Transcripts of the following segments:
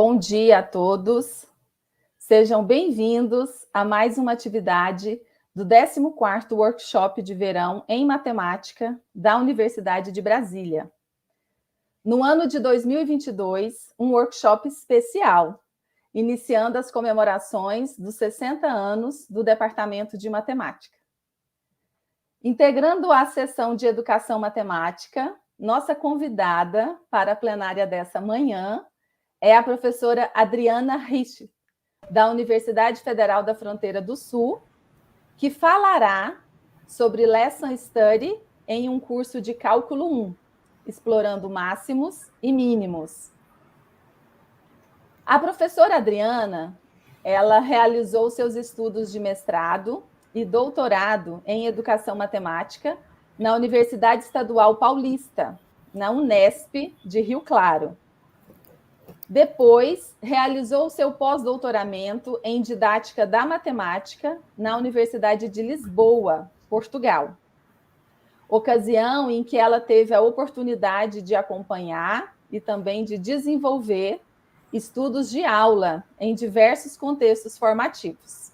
Bom dia a todos. Sejam bem-vindos a mais uma atividade do 14º Workshop de Verão em Matemática da Universidade de Brasília. No ano de 2022, um workshop especial, iniciando as comemorações dos 60 anos do Departamento de Matemática. Integrando a sessão de Educação Matemática, nossa convidada para a plenária dessa manhã é a professora Adriana Rich, da Universidade Federal da Fronteira do Sul, que falará sobre Lesson Study em um curso de Cálculo 1, explorando máximos e mínimos. A professora Adriana, ela realizou seus estudos de mestrado e doutorado em Educação Matemática na Universidade Estadual Paulista, na Unesp de Rio Claro. Depois, realizou seu pós-doutoramento em Didática da Matemática na Universidade de Lisboa, Portugal. Ocasião em que ela teve a oportunidade de acompanhar e também de desenvolver estudos de aula em diversos contextos formativos.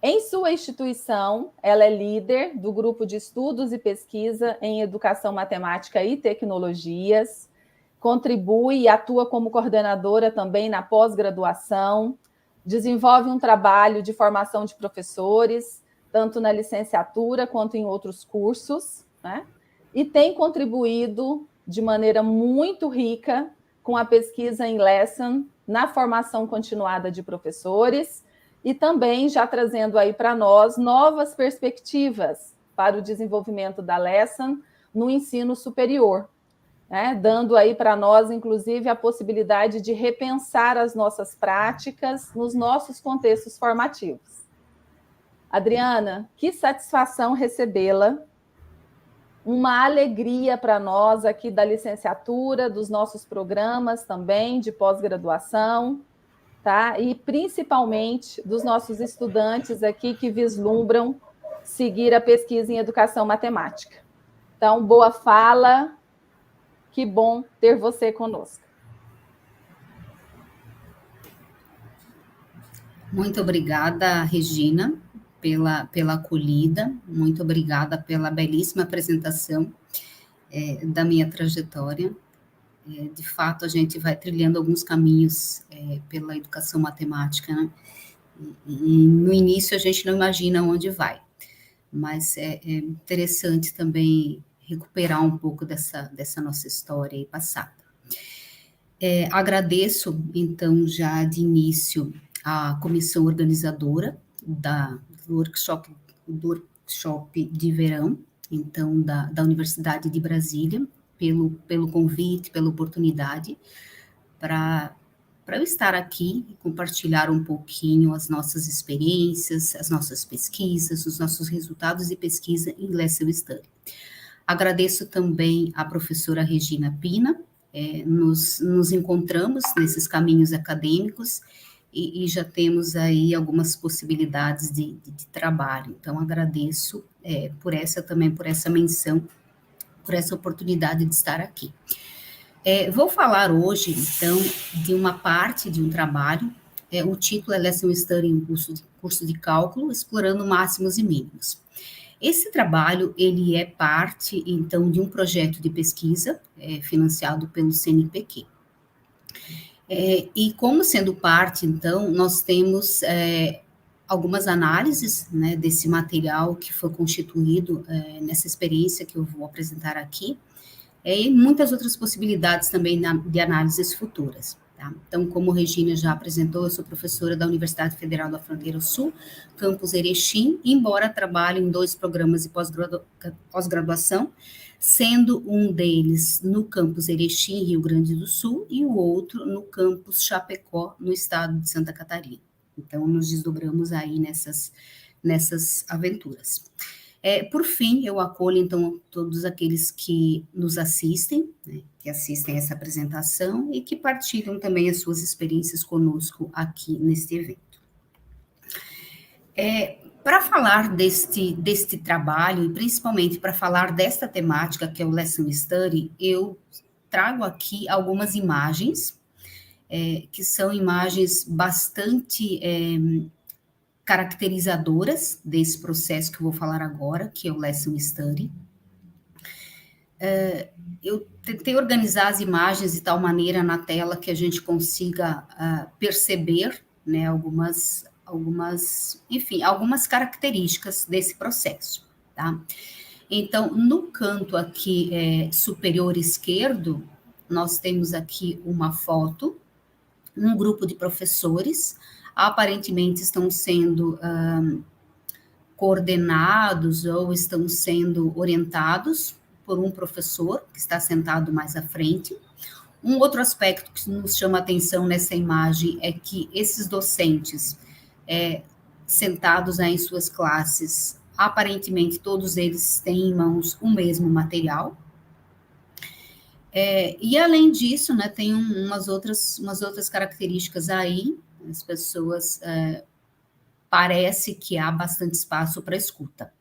Em sua instituição, ela é líder do grupo de estudos e pesquisa em Educação Matemática e Tecnologias, contribui e atua como coordenadora também na pós-graduação, desenvolve um trabalho de formação de professores, tanto na licenciatura quanto em outros cursos, né? E tem contribuído de maneira muito rica com a pesquisa em Lesson, na formação continuada de professores, e também já trazendo aí para nós novas perspectivas para o desenvolvimento da Lesson no ensino superior, né? Dando aí para nós, inclusive, a possibilidade de repensar as nossas práticas nos nossos contextos formativos. Adriana, que satisfação recebê-la, uma alegria para nós aqui da licenciatura, dos nossos programas também de pós-graduação, tá? E principalmente dos nossos estudantes aqui que vislumbram seguir a pesquisa em Educação Matemática. Então, boa fala, que bom ter você conosco. Muito obrigada, Regina, pela acolhida, muito obrigada pela belíssima apresentação da minha trajetória. De fato, a gente vai trilhando alguns caminhos pela educação matemática, né? E no início a gente não imagina onde vai, mas é interessante também recuperar um pouco dessa nossa história aí passada. Agradeço, então, já de início, a comissão organizadora do workshop de verão, então, da Universidade de Brasília, pelo convite, pela oportunidade, para eu estar aqui e compartilhar um pouquinho as nossas experiências, as nossas pesquisas, os nossos resultados de pesquisa em Lesson Study. Agradeço também à professora Regina Pina. Nos encontramos nesses caminhos acadêmicos e já temos aí algumas possibilidades de trabalho. Então, agradeço por essa menção, por essa oportunidade de estar aqui. Vou falar hoje, então, de uma parte de um trabalho. O título é Lesson Study em curso de cálculo, explorando máximos e mínimos. Esse trabalho, ele é parte, então, de um projeto de pesquisa financiado pelo CNPq. E como sendo parte, então, nós temos algumas análises, né, desse material que foi constituído nessa experiência que eu vou apresentar aqui, e muitas outras possibilidades também de análises futuras. Tá? Então, como a Regina já apresentou, eu sou professora da Universidade Federal da Fronteira Sul, campus Erechim, embora trabalhe em 2 programas de pós-graduação, sendo um deles no campus Erechim, Rio Grande do Sul, e o outro no campus Chapecó, no estado de Santa Catarina. Então, nos desdobramos aí nessas aventuras. Por fim, eu acolho, então, todos aqueles que nos assistem, né, que assistem essa apresentação e que partilham também as suas experiências conosco aqui neste evento. Para falar deste trabalho, e principalmente para falar desta temática, que é o Lesson Study, eu trago aqui algumas imagens que são imagens bastante caracterizadoras desse processo que eu vou falar agora, que é o Lesson Study. Eu tentei organizar as imagens de tal maneira na tela que a gente consiga perceber, né, algumas características desse processo, tá? Então, no canto aqui superior esquerdo, nós temos aqui uma foto, um grupo de professores, aparentemente estão sendo coordenados ou estão sendo orientados por um professor que está sentado mais à frente. Um outro aspecto que nos chama a atenção nessa imagem é que esses docentes sentados em suas classes, aparentemente todos eles têm em mãos o mesmo material. E além disso, né, tem umas outras características aí, as pessoas parece que há bastante espaço para escuta.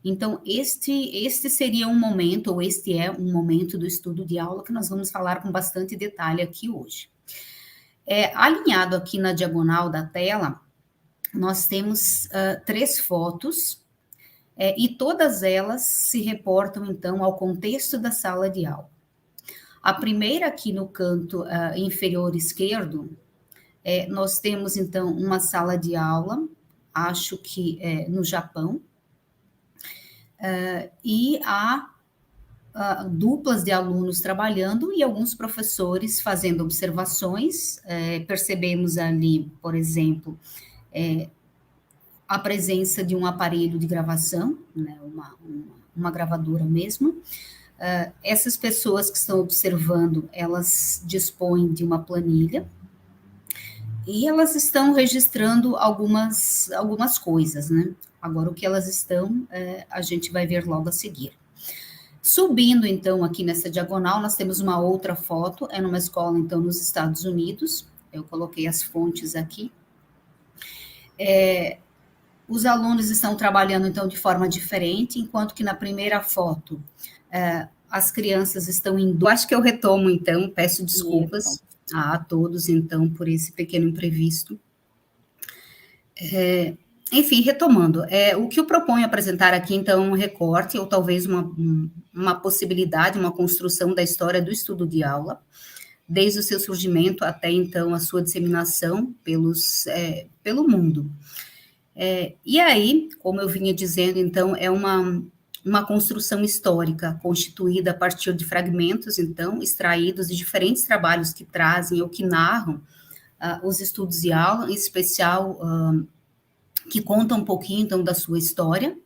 Então, este seria um momento, ou este é um momento do estudo de aula que nós vamos falar com bastante detalhe aqui hoje. Alinhado aqui na diagonal da tela, nós temos 3 fotos, e todas elas se reportam, então, ao contexto da sala de aula. A primeira aqui no canto inferior esquerdo, nós temos, então, uma sala de aula, acho que no Japão, e há duplas de alunos trabalhando e alguns professores fazendo observações. Percebemos ali, por exemplo, a presença de um aparelho de gravação, né, uma gravadora mesmo. Essas pessoas que estão observando, elas dispõem de uma planilha e elas estão registrando algumas coisas, né? Agora, o que elas estão, a gente vai ver logo a seguir. Subindo, então, aqui nessa diagonal, nós temos uma outra foto, numa escola, então, nos Estados Unidos. Eu coloquei as fontes aqui. Os alunos estão trabalhando, então, de forma diferente, enquanto que na primeira foto, as crianças estão indo. Acho que eu retomo, então, peço desculpas a todos, então, por esse pequeno imprevisto. Enfim, retomando, o que eu proponho apresentar aqui, então, um recorte, ou talvez uma possibilidade, uma construção da história do estudo de aula, desde o seu surgimento até, então, a sua disseminação pelo mundo. E aí, como eu vinha dizendo, então, é uma construção histórica constituída a partir de fragmentos, então, extraídos de diferentes trabalhos que trazem ou que narram os estudos de aula, em especial que contam um pouquinho, então, da sua história.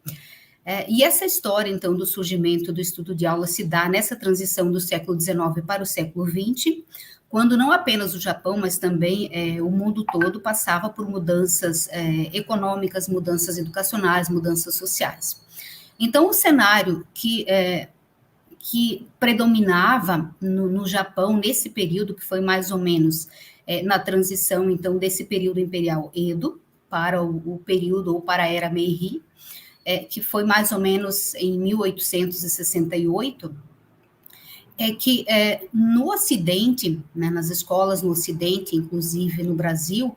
E essa história, então, do surgimento do estudo de aula se dá nessa transição do século XIX para o século XX, quando não apenas o Japão, mas também o mundo todo passava por mudanças econômicas, mudanças educacionais, mudanças sociais. Então, o cenário que predominava no Japão nesse período, que foi mais ou menos na transição, então, desse período imperial Edo para o período, ou para a era Meiji, que foi mais ou menos em 1868, que no Ocidente, né, nas escolas no Ocidente, inclusive no Brasil,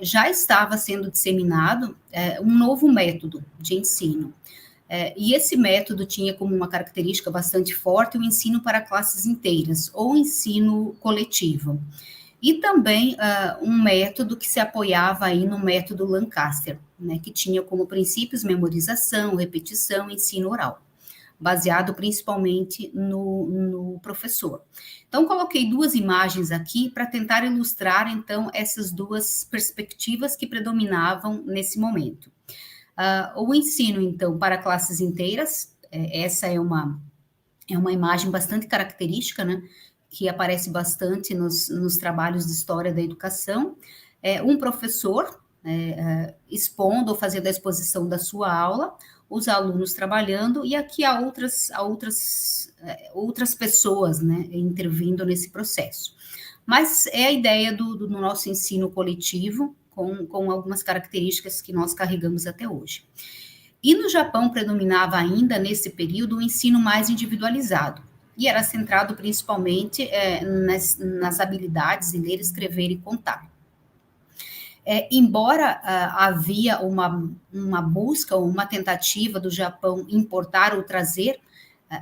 já estava sendo disseminado um novo método de ensino. E esse método tinha como uma característica bastante forte o ensino para classes inteiras, ou ensino coletivo. E também um método que se apoiava aí no método Lancaster, né, que tinha como princípios memorização, repetição, ensino oral, baseado principalmente no professor. Então, coloquei 2 imagens aqui para tentar ilustrar, então, essas 2 perspectivas que predominavam nesse momento. O ensino, então, para classes inteiras, essa é uma imagem bastante característica, né, que aparece bastante nos trabalhos de história da educação. Um professor expondo ou fazendo a exposição da sua aula, os alunos trabalhando, e aqui há outras pessoas, né, intervindo nesse processo. Mas é a ideia do nosso ensino coletivo, com algumas características que nós carregamos até hoje. E no Japão predominava ainda, nesse período, o ensino mais individualizado. e era centrado principalmente nas habilidades em ler, escrever e contar. Embora havia uma busca, uma tentativa do Japão importar ou trazer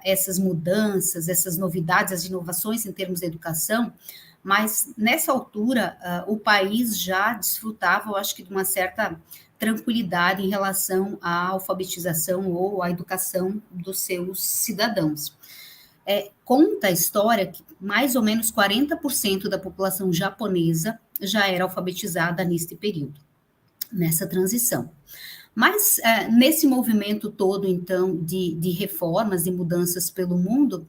essas mudanças, essas novidades, as inovações em termos de educação, mas nessa altura o país já desfrutava, eu acho que, de uma certa tranquilidade em relação à alfabetização ou à educação dos seus cidadãos. Conta a história que mais ou menos 40% da população japonesa já era alfabetizada neste período, nessa transição. Mas, nesse movimento todo, então, de reformas e mudanças pelo mundo,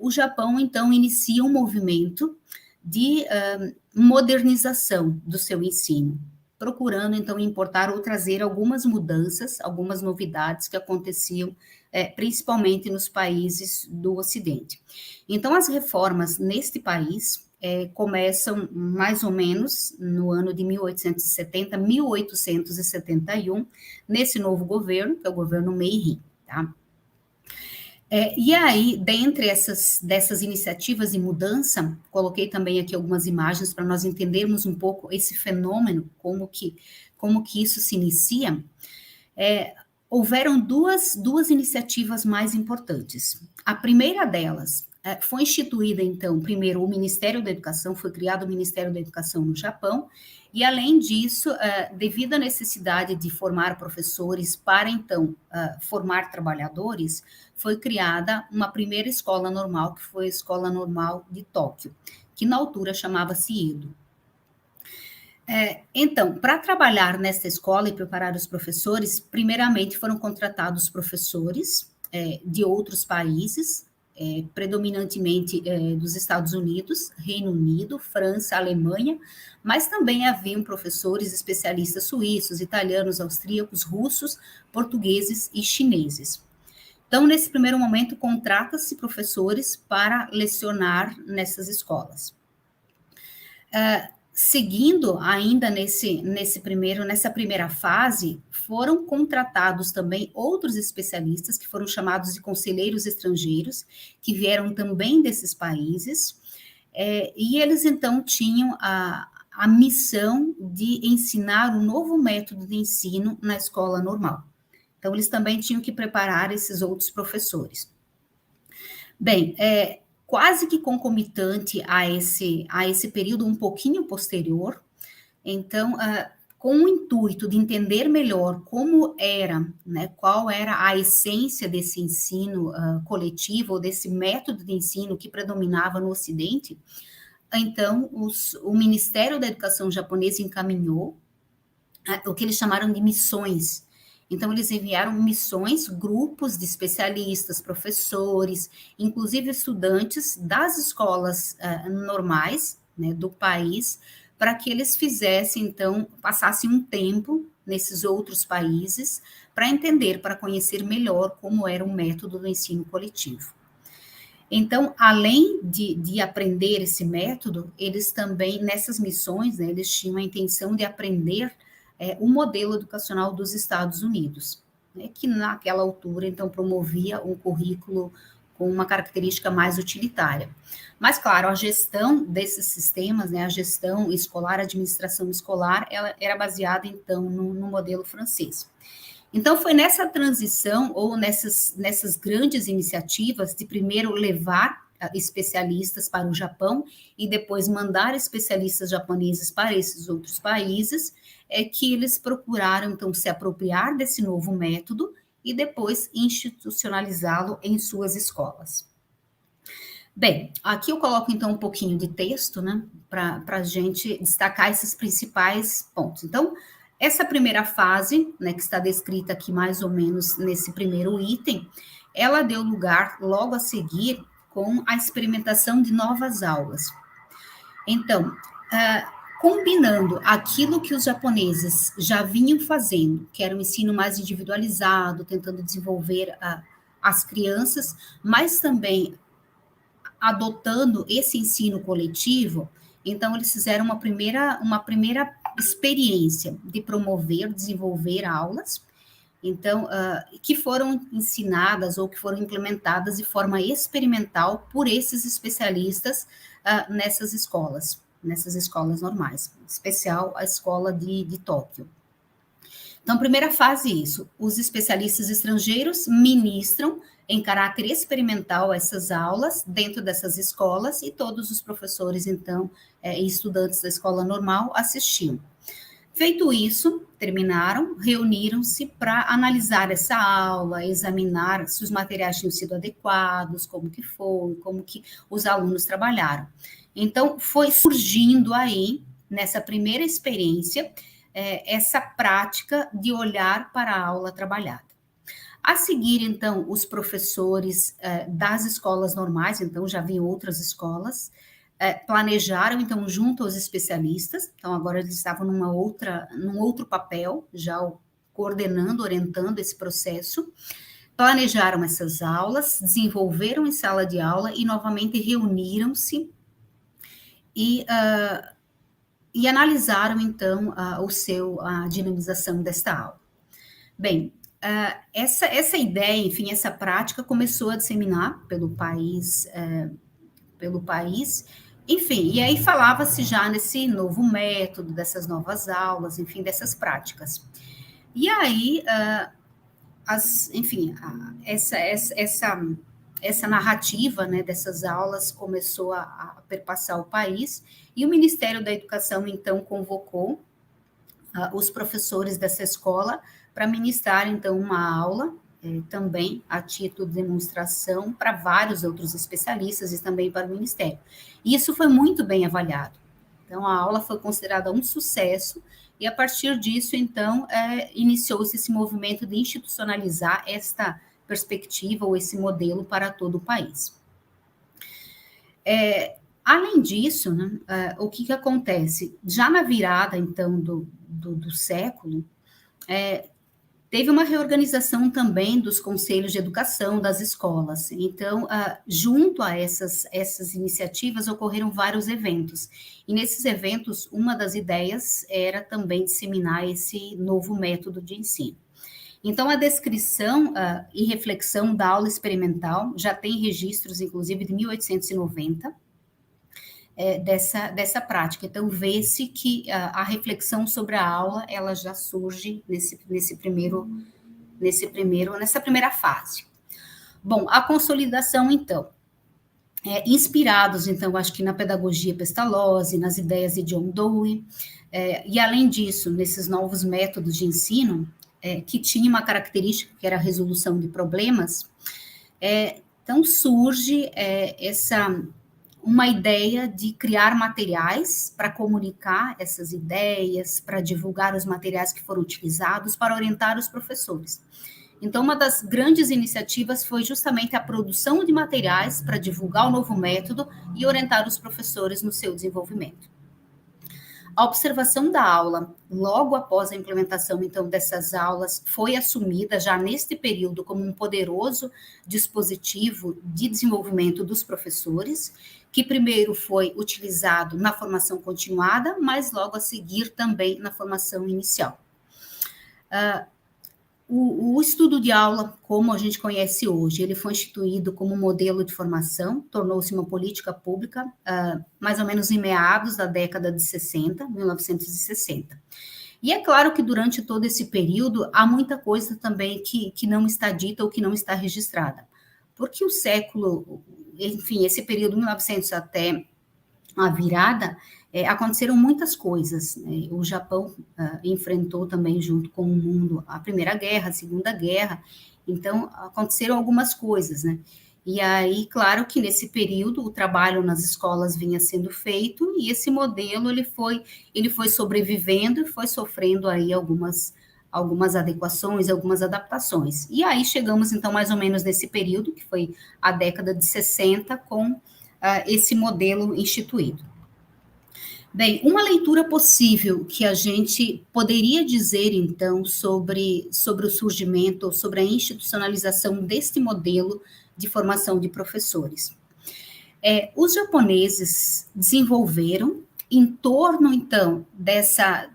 o Japão, então, inicia um movimento de modernização do seu ensino, procurando, então, importar ou trazer algumas mudanças, algumas novidades que aconteciam principalmente nos países do Ocidente. Então, as reformas neste país começam mais ou menos no ano de 1870, 1871, nesse novo governo, que é o governo Meiji, tá? E aí, dentre dessas iniciativas de mudança, coloquei também aqui algumas imagens para nós entendermos um pouco esse fenômeno, como que isso se inicia. Houveram duas iniciativas mais importantes. A primeira delas foi instituída, então, primeiro o Ministério da Educação, foi criado o Ministério da Educação no Japão, e além disso, devido à necessidade de formar professores para, então, formar trabalhadores, foi criada uma primeira escola normal, que foi a Escola Normal de Tóquio, que na altura chamava-se Edo. Então, para trabalhar nesta escola e preparar os professores, primeiramente foram contratados professores de outros países, predominantemente dos Estados Unidos, Reino Unido, França, Alemanha, mas também haviam professores especialistas suíços, italianos, austríacos, russos, portugueses e chineses. Então, nesse primeiro momento, contrata-se professores para lecionar nessas escolas. Seguindo ainda nessa primeira fase, foram contratados também outros especialistas que foram chamados de conselheiros estrangeiros, que vieram também desses países, e eles então tinham a missão de ensinar um novo método de ensino na escola normal. Então, eles também tinham que preparar esses outros professores. Bem, quase que concomitante a esse período um pouquinho posterior, então, com o intuito de entender melhor como era, né, qual era a essência desse ensino coletivo, ou desse método de ensino que predominava no Ocidente, então, o Ministério da Educação japonês encaminhou o que eles chamaram de missões. Então, eles enviaram missões, grupos de especialistas, professores, inclusive estudantes das escolas normais, né, do país, para que eles fizessem, então, passassem um tempo nesses outros países para entender, para conhecer melhor como era o método do ensino coletivo. Então, além de aprender esse método, eles também, nessas missões, né, eles tinham a intenção de aprender o modelo educacional dos Estados Unidos, né, que naquela altura, então, promovia um currículo com uma característica mais utilitária. Mas, claro, a gestão desses sistemas, né, a gestão escolar, a administração escolar, ela era baseada, então, no modelo francês. Então, foi nessa transição, ou nessas grandes iniciativas, de primeiro levar especialistas para o Japão e depois mandar especialistas japoneses para esses outros países, que eles procuraram, então, se apropriar desse novo método e depois institucionalizá-lo em suas escolas. Bem, aqui eu coloco, então, um pouquinho de texto, né, para a gente destacar esses principais pontos. Então, essa primeira fase, né, que está descrita aqui mais ou menos nesse primeiro item, ela deu lugar logo a seguir com a experimentação de novas aulas. Então, combinando aquilo que os japoneses já vinham fazendo, que era um ensino mais individualizado, tentando desenvolver as crianças, mas também adotando esse ensino coletivo, então eles fizeram uma primeira experiência de promover, desenvolver aulas, então, que foram ensinadas ou que foram implementadas de forma experimental por esses especialistas nessas escolas normais, em especial a escola de Tóquio. Então, primeira fase, isso. Os especialistas estrangeiros ministram em caráter experimental essas aulas dentro dessas escolas e todos os professores, então, e estudantes da escola normal assistiam. Feito isso, terminaram, reuniram-se para analisar essa aula, examinar se os materiais tinham sido adequados, como que foi, como que os alunos trabalharam. Então, foi surgindo aí, nessa primeira experiência, essa prática de olhar para a aula trabalhada. A seguir, então, os professores das escolas normais, então já havia outras escolas, planejaram, então, junto aos especialistas, então agora eles estavam num outro papel, já coordenando, orientando esse processo, planejaram essas aulas, desenvolveram em sala de aula e novamente reuniram-se e analisaram, então, a dinamização desta aula. Bem, essa ideia, enfim, essa prática começou a disseminar pelo país, enfim, e aí falava-se já nesse novo método, dessas novas aulas, enfim, dessas práticas. E aí, essa narrativa, né, dessas aulas começou a perpassar o país, e o Ministério da Educação, então, convocou os professores dessa escola para ministrar, então, uma aula, também a título de demonstração para vários outros especialistas e também para o Ministério. E isso foi muito bem avaliado. Então, a aula foi considerada um sucesso, e a partir disso, então, iniciou-se esse movimento de institucionalizar esta perspectiva ou esse modelo para todo o país. Além disso, né, o que acontece? Já na virada, então, do século, teve uma reorganização também dos conselhos de educação das escolas. Então, junto a essas iniciativas, ocorreram vários eventos. E nesses eventos, uma das ideias era também disseminar esse novo método de ensino. Então, a descrição e reflexão da aula experimental já tem registros, inclusive, de 1890, dessa prática. Então, vê-se que a reflexão sobre a aula, ela já surge nessa primeira fase. Bom, a consolidação, então, inspirados, então, acho que na pedagogia Pestalozzi, nas ideias de John Dewey, e além disso, nesses novos métodos de ensino, que tinha uma característica que era a resolução de problemas, então surge uma ideia de criar materiais para comunicar essas ideias, para divulgar os materiais que foram utilizados, para orientar os professores. Então, uma das grandes iniciativas foi justamente a produção de materiais para divulgar o novo método e orientar os professores no seu desenvolvimento. A observação da aula, logo após a implementação, então, dessas aulas, foi assumida já neste período como um poderoso dispositivo de desenvolvimento dos professores, que primeiro foi utilizado na formação continuada, mas logo a seguir também na formação inicial. O estudo de aula, como a gente conhece hoje, ele foi instituído como modelo de formação, tornou-se uma política pública, mais ou menos em meados da década de 60, 1960. E é claro que durante todo esse período, há muita coisa também que não está dita ou que não está registrada. Porque o século, enfim, esse período 1900 até a virada, aconteceram muitas coisas, né? O Japão enfrentou também, junto com o mundo, a Primeira Guerra, a Segunda Guerra, então aconteceram algumas coisas, né? E aí, claro que nesse período o trabalho nas escolas vinha sendo feito e esse modelo ele foi sobrevivendo e foi sofrendo aí algumas adequações, algumas adaptações. E aí chegamos então mais ou menos nesse período, que foi a década de 60, com esse modelo instituído. Bem, uma leitura possível que a gente poderia dizer, então, sobre o surgimento, sobre a institucionalização deste modelo de formação de professores. Os japoneses desenvolveram em torno, então,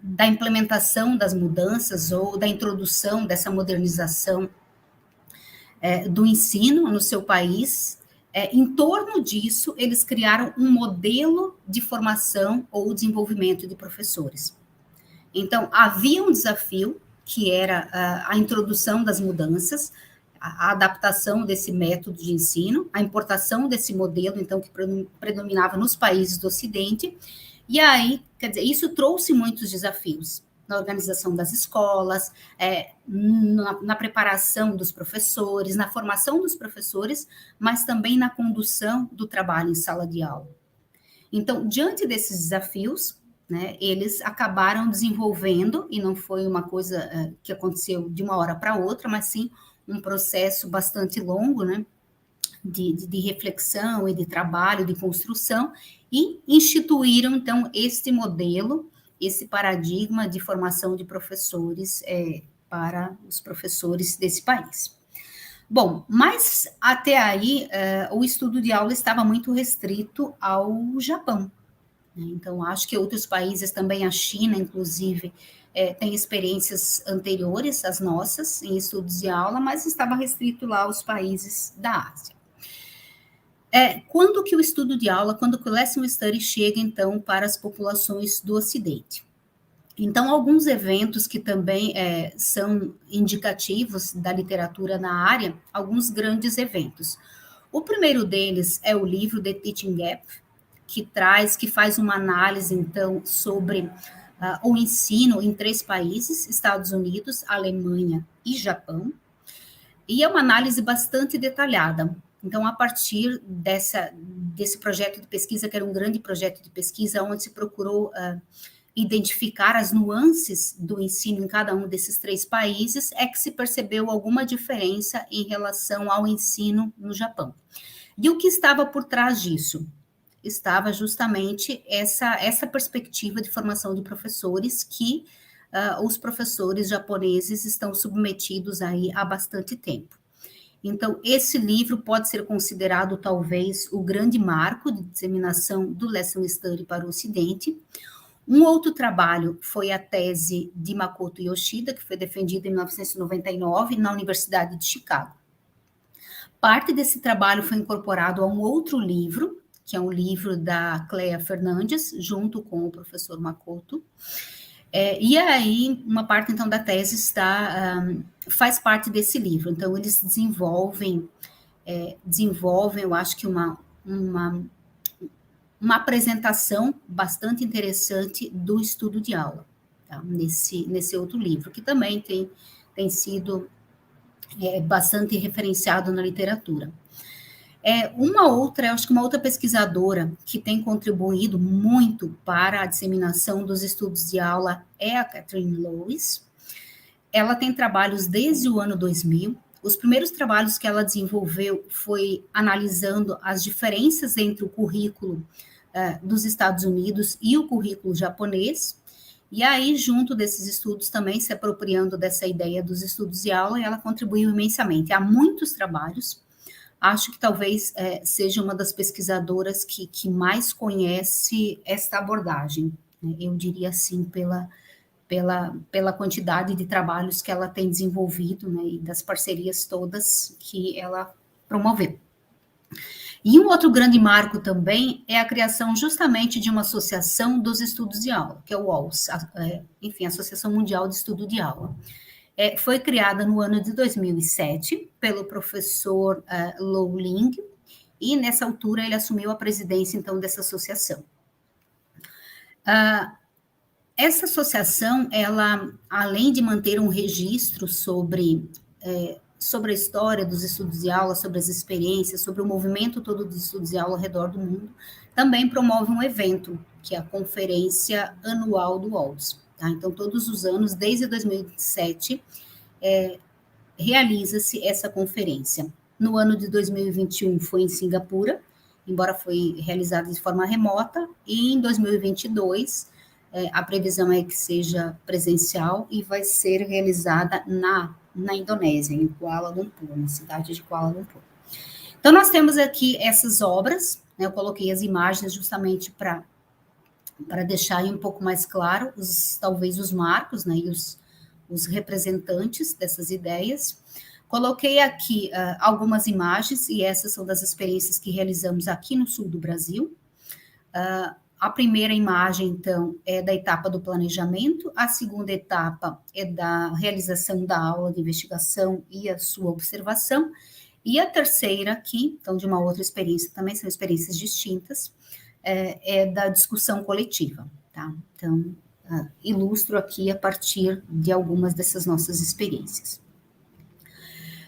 da implementação das mudanças ou da introdução dessa modernização do ensino no seu país, em torno disso, eles criaram um modelo de formação ou desenvolvimento de professores. Então, havia um desafio, que era a introdução das mudanças, a adaptação desse método de ensino, a importação desse modelo, então, que predominava nos países do Ocidente, e aí, quer dizer, isso trouxe muitos desafios na organização das escolas, na preparação dos professores, na formação dos professores, mas também na condução do trabalho em sala de aula. Então, diante desses desafios, né, eles acabaram desenvolvendo, e não foi uma coisa que aconteceu de uma hora para outra, mas sim um processo bastante longo, né, de reflexão e de trabalho, de construção, e instituíram, então, este modelo, esse paradigma de formação de professores para os professores desse país. Bom, mas até aí o estudo de aula estava muito restrito ao Japão. Então, acho que outros países também, a China, inclusive, tem experiências anteriores às nossas em estudos de aula, mas estava restrito lá aos países da Ásia. Quando que o estudo de aula, quando que o Lesson Study chega, então, para as populações do Ocidente? Então, alguns eventos que também são indicativos da literatura na área, alguns grandes eventos. O primeiro deles é o livro The Teaching Gap, que faz uma análise, então, sobre o esse em 3 países, Estados Unidos, Alemanha e Japão, e é uma análise bastante detalhada. Então, a partir desse projeto de pesquisa, que era um grande projeto de pesquisa, onde se procurou identificar as nuances do ensino em cada um desses 3 países, é que se percebeu alguma diferença em relação ao ensino no Japão. E o que estava por trás disso? Estava justamente essa perspectiva de formação de professores que os professores japoneses estão submetidos aí há bastante tempo. Então, esse livro pode ser considerado, talvez, o grande marco de disseminação do Lesson Study para o Ocidente. Um outro trabalho foi a tese de Makoto Yoshida, que foi defendida em 1999 na Universidade de Chicago. Parte desse trabalho foi incorporado a um outro livro, que é um livro da Cléa Fernandes, junto com o professor Makoto. E aí, uma parte, então, da tese faz parte desse livro. Então, eles desenvolvem, eu acho que uma apresentação bastante interessante do estudo de aula, tá? nesse outro livro, que também tem sido bastante referenciado na literatura. Acho que uma outra pesquisadora que tem contribuído muito para a disseminação dos estudos de aula é a Catherine Lewis. Ela tem trabalhos desde o ano 2000. Os primeiros trabalhos que ela desenvolveu foi analisando as diferenças entre o currículo dos Estados Unidos e o currículo japonês. E aí, junto desses estudos, também se apropriando dessa ideia dos estudos de aula, ela contribuiu imensamente. Há muitos trabalhos. Acho que talvez seja uma das pesquisadoras que mais conhece esta abordagem, né? Eu diria assim, pela quantidade de trabalhos que ela tem desenvolvido, né, e das parcerias todas que ela promoveu. E um outro grande marco também é a criação justamente de uma associação dos estudos de aula, que é o WALS, enfim, a Associação Mundial de Estudo de Aula. Foi criada no ano de 2007 pelo professor Lou Ling, e nessa altura ele assumiu a presidência, então, dessa associação. Essa associação, ela, além de manter um registro sobre a história dos estudos de aula, sobre as experiências, sobre o movimento todo dos estudos de aula ao redor do mundo, também promove um evento, que é a Conferência Anual do WALS. Tá? Então, todos os anos, desde 2007, realiza-se essa conferência. No ano de 2021 foi em Singapura, embora foi realizada de forma remota, e em 2022 a previsão é que seja presencial e vai ser realizada na Indonésia, em Kuala Lumpur, na cidade de Kuala Lumpur. Então, nós temos aqui essas obras, né, eu coloquei as imagens justamente para para deixar aí um pouco mais claro, talvez os marcos, né, e os representantes dessas ideias. Coloquei aqui algumas imagens, e essas são das experiências que realizamos aqui no sul do Brasil. A primeira imagem, então, é da etapa do planejamento, a segunda etapa é da realização da aula de investigação e a sua observação, e a terceira aqui, então, de uma outra experiência, também são experiências distintas, é da discussão coletiva, tá? Então, ilustro aqui a partir de algumas dessas nossas experiências.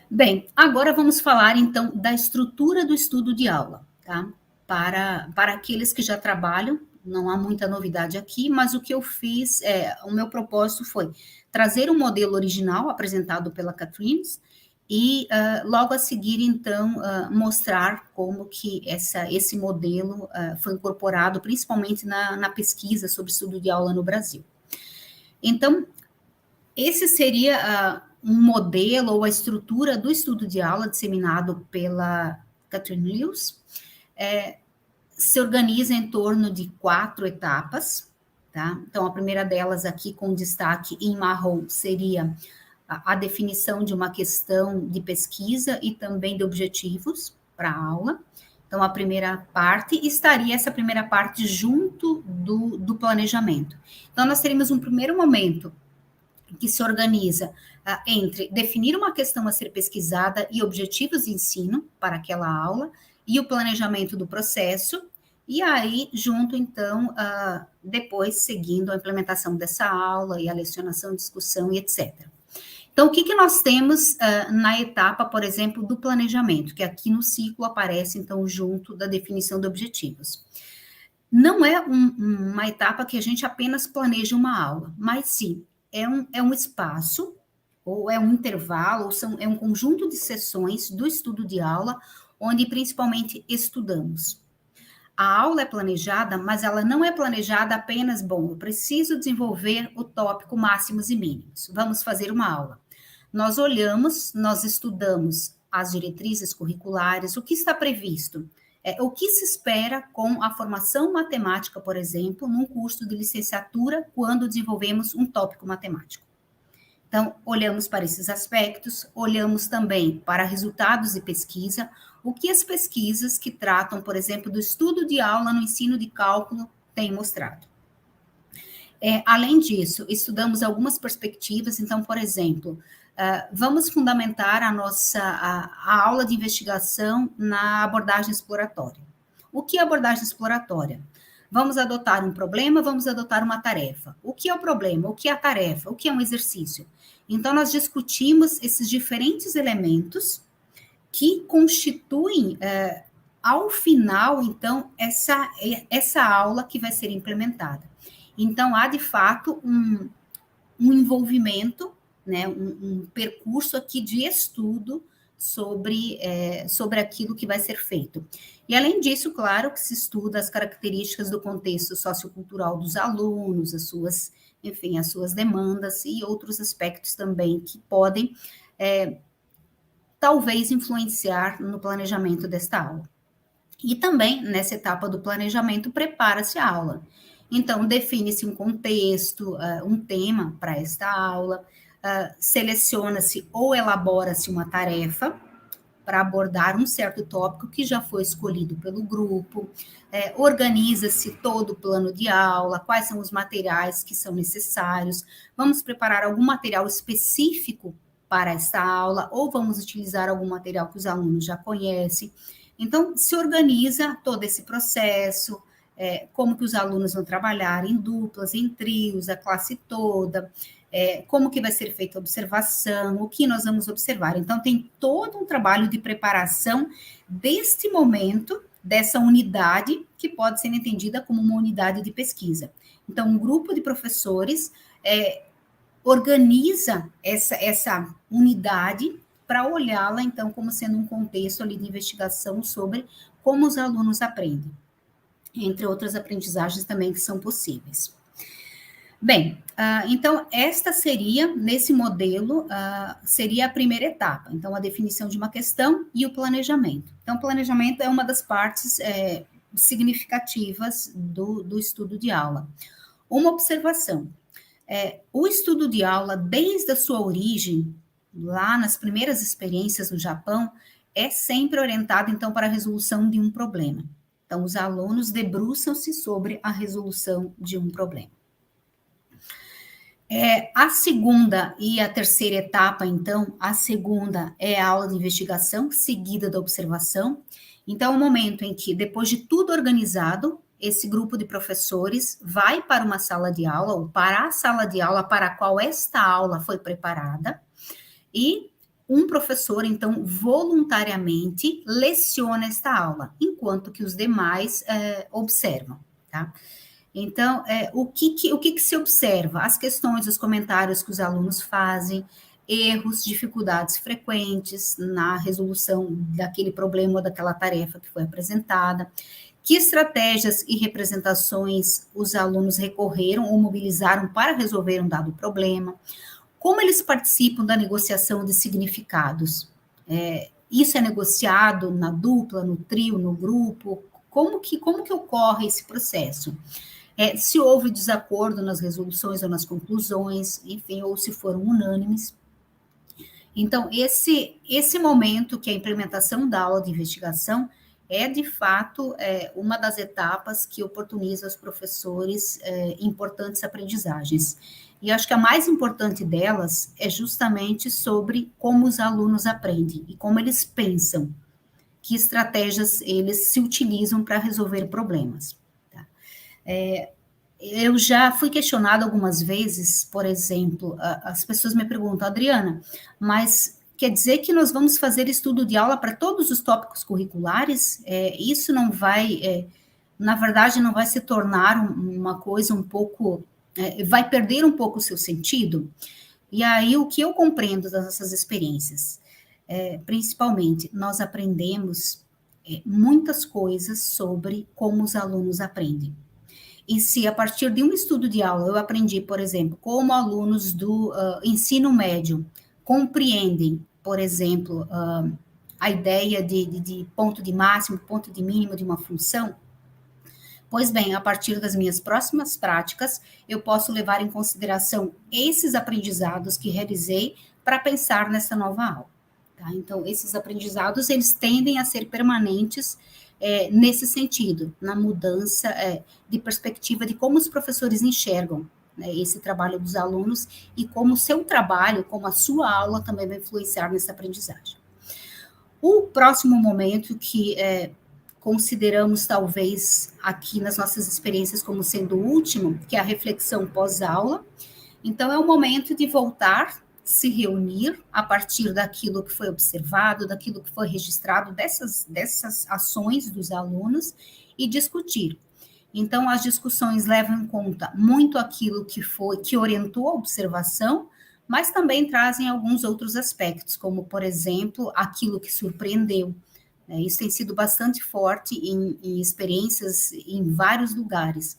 Bem, agora vamos falar, então, da estrutura do estudo de aula, tá? Para aqueles que já trabalham, não há muita novidade aqui, mas o que eu fiz, o meu propósito foi trazer um modelo original apresentado pela Catherine e logo a seguir, então, mostrar como que esse modelo foi incorporado, principalmente na pesquisa sobre estudo de aula no Brasil. Então, esse seria um modelo ou a estrutura do estudo de aula disseminado pela Catherine Lewis. Se organiza em torno de 4 etapas, tá? Então, a primeira delas aqui com destaque em marrom seria a definição de uma questão de pesquisa e também de objetivos para a aula. Então, a primeira parte, estaria essa primeira parte junto do planejamento. Então, nós teríamos um primeiro momento que se organiza entre definir uma questão a ser pesquisada e objetivos de ensino para aquela aula, e o planejamento do processo, e aí, junto, então, depois, seguindo a implementação dessa aula e a lecionação, discussão e etc. Então, o que nós temos na etapa, por exemplo, do planejamento, que aqui no ciclo aparece, então, junto da definição de objetivos. Não é uma etapa que a gente apenas planeja uma aula, mas sim, é um espaço, ou é um intervalo, ou é um conjunto de sessões do estudo de aula, onde principalmente estudamos. A aula é planejada, mas ela não é planejada apenas, eu preciso desenvolver o tópico máximos e mínimos, vamos fazer uma aula. Nós olhamos, nós estudamos as diretrizes curriculares, o que está previsto, o que se espera com a formação matemática, por exemplo, num curso de licenciatura, quando desenvolvemos um tópico matemático. Então, olhamos para esses aspectos, olhamos também para resultados de pesquisa, o que as pesquisas que tratam, por exemplo, do estudo de aula no ensino de cálculo têm mostrado. Além disso, estudamos algumas perspectivas, então, por exemplo, vamos fundamentar a aula de investigação na abordagem exploratória. O que é abordagem exploratória? Vamos adotar um problema, vamos adotar uma tarefa. O que é o problema? O que é a tarefa? O que é um exercício? Então, nós discutimos esses diferentes elementos que constituem, ao final, então, essa aula que vai ser implementada. Então, há, de fato, um envolvimento, né, um percurso aqui de estudo sobre aquilo que vai ser feito. E, além disso, claro que se estuda as características do contexto sociocultural dos alunos, as suas demandas e outros aspectos também que podem, talvez, influenciar no planejamento desta aula. E também, nessa etapa do planejamento, prepara-se a aula. Então, define-se um contexto, um tema para esta aula, seleciona-se ou elabora-se uma tarefa para abordar um certo tópico que já foi escolhido pelo grupo, organiza-se todo o plano de aula, quais são os materiais que são necessários, vamos preparar algum material específico para esta aula, ou vamos utilizar algum material que os alunos já conhecem. Então, se organiza todo esse processo, como que os alunos vão trabalhar em duplas, em trios, a classe toda, como que vai ser feita a observação, o que nós vamos observar. Então, tem todo um trabalho de preparação deste momento, dessa unidade, que pode ser entendida como uma unidade de pesquisa. Então, um grupo de professores organiza essa unidade para olhá-la, então, como sendo um contexto ali de investigação sobre como os alunos aprendem, entre outras aprendizagens também que são possíveis. Bem, então, esta seria, nesse modelo, seria a primeira etapa. Então, a definição de uma questão e o planejamento. Então, o planejamento é uma das partes significativas do estudo de aula. Uma observação, o estudo de aula, desde a sua origem, lá nas primeiras experiências no Japão, é sempre orientado, então, para a resolução de um problema. Então, os alunos debruçam-se sobre a resolução de um problema. A segunda e a terceira etapa, então, a segunda é a aula de investigação, seguida da observação. Então, é o momento em que, depois de tudo organizado, esse grupo de professores vai para uma sala de aula, ou para a sala de aula para a qual esta aula foi preparada, e um professor, então, voluntariamente leciona esta aula, enquanto que os demais observam, tá? Então, o que se observa? As questões, os comentários que os alunos fazem, erros, dificuldades frequentes na resolução daquele problema ou daquela tarefa que foi apresentada, que estratégias e representações os alunos recorreram ou mobilizaram para resolver um dado problema, como eles participam da negociação de significados. Isso é negociado na dupla, no trio, no grupo? Como que ocorre esse processo? Se houve desacordo nas resoluções ou nas conclusões, enfim, ou se foram unânimes. Então, esse momento que é a implementação da aula de investigação é, de fato, uma das etapas que oportuniza aos professores importantes aprendizagens. E acho que a mais importante delas é justamente sobre como os alunos aprendem e como eles pensam, que estratégias eles se utilizam para resolver problemas. Tá? Eu já fui questionada algumas vezes, por exemplo, as pessoas me perguntam, Adriana, mas quer dizer que nós vamos fazer estudo de aula para todos os tópicos curriculares? Isso não vai, na verdade, não vai se tornar uma coisa um pouco, vai perder um pouco o seu sentido? E aí, o que eu compreendo das nossas experiências? Principalmente, nós aprendemos muitas coisas sobre como os alunos aprendem. E se a partir de um estudo de aula eu aprendi, por exemplo, como alunos do ensino médio compreendem, por exemplo, a ideia de ponto de máximo, ponto de mínimo de uma função, pois bem, a partir das minhas próximas práticas, eu posso levar em consideração esses aprendizados que realizei para pensar nessa nova aula. Tá? Então, esses aprendizados, eles tendem a ser permanentes nesse sentido, na mudança de perspectiva de como os professores enxergam, né, esse trabalho dos alunos e como o seu trabalho, como a sua aula também vai influenciar nessa aprendizagem. O próximo momento que consideramos talvez aqui nas nossas experiências como sendo o último, que é a reflexão pós-aula. Então, é o momento de voltar, se reunir a partir daquilo que foi observado, daquilo que foi registrado, dessas ações dos alunos e discutir. Então, as discussões levam em conta muito aquilo que orientou a observação, mas também trazem alguns outros aspectos, como, por exemplo, aquilo que surpreendeu. Isso tem sido bastante forte em experiências em vários lugares.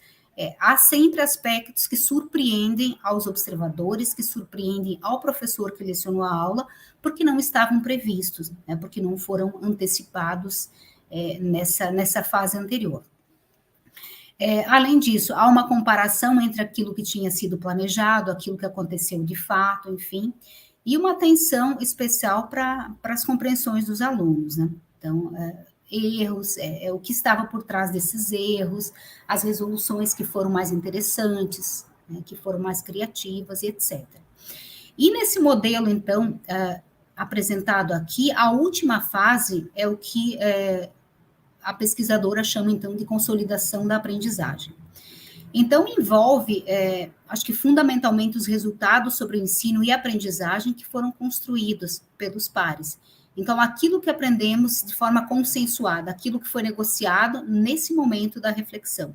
Há sempre aspectos que surpreendem aos observadores, que surpreendem ao professor que lecionou a aula, porque não estavam previstos, né, porque não foram antecipados nessa fase anterior. Além disso, há uma comparação entre aquilo que tinha sido planejado, aquilo que aconteceu de fato, enfim, e uma atenção especial para as compreensões dos alunos, né? Então, erros, o que estava por trás desses erros, as resoluções que foram mais interessantes, né, que foram mais criativas e etc. E nesse modelo, então, apresentado aqui, a última fase é o que a pesquisadora chama, então, de consolidação da aprendizagem. Então, envolve, acho que fundamentalmente, os resultados sobre o ensino e aprendizagem que foram construídos pelos pares. Então, aquilo que aprendemos de forma consensuada, aquilo que foi negociado nesse momento da reflexão.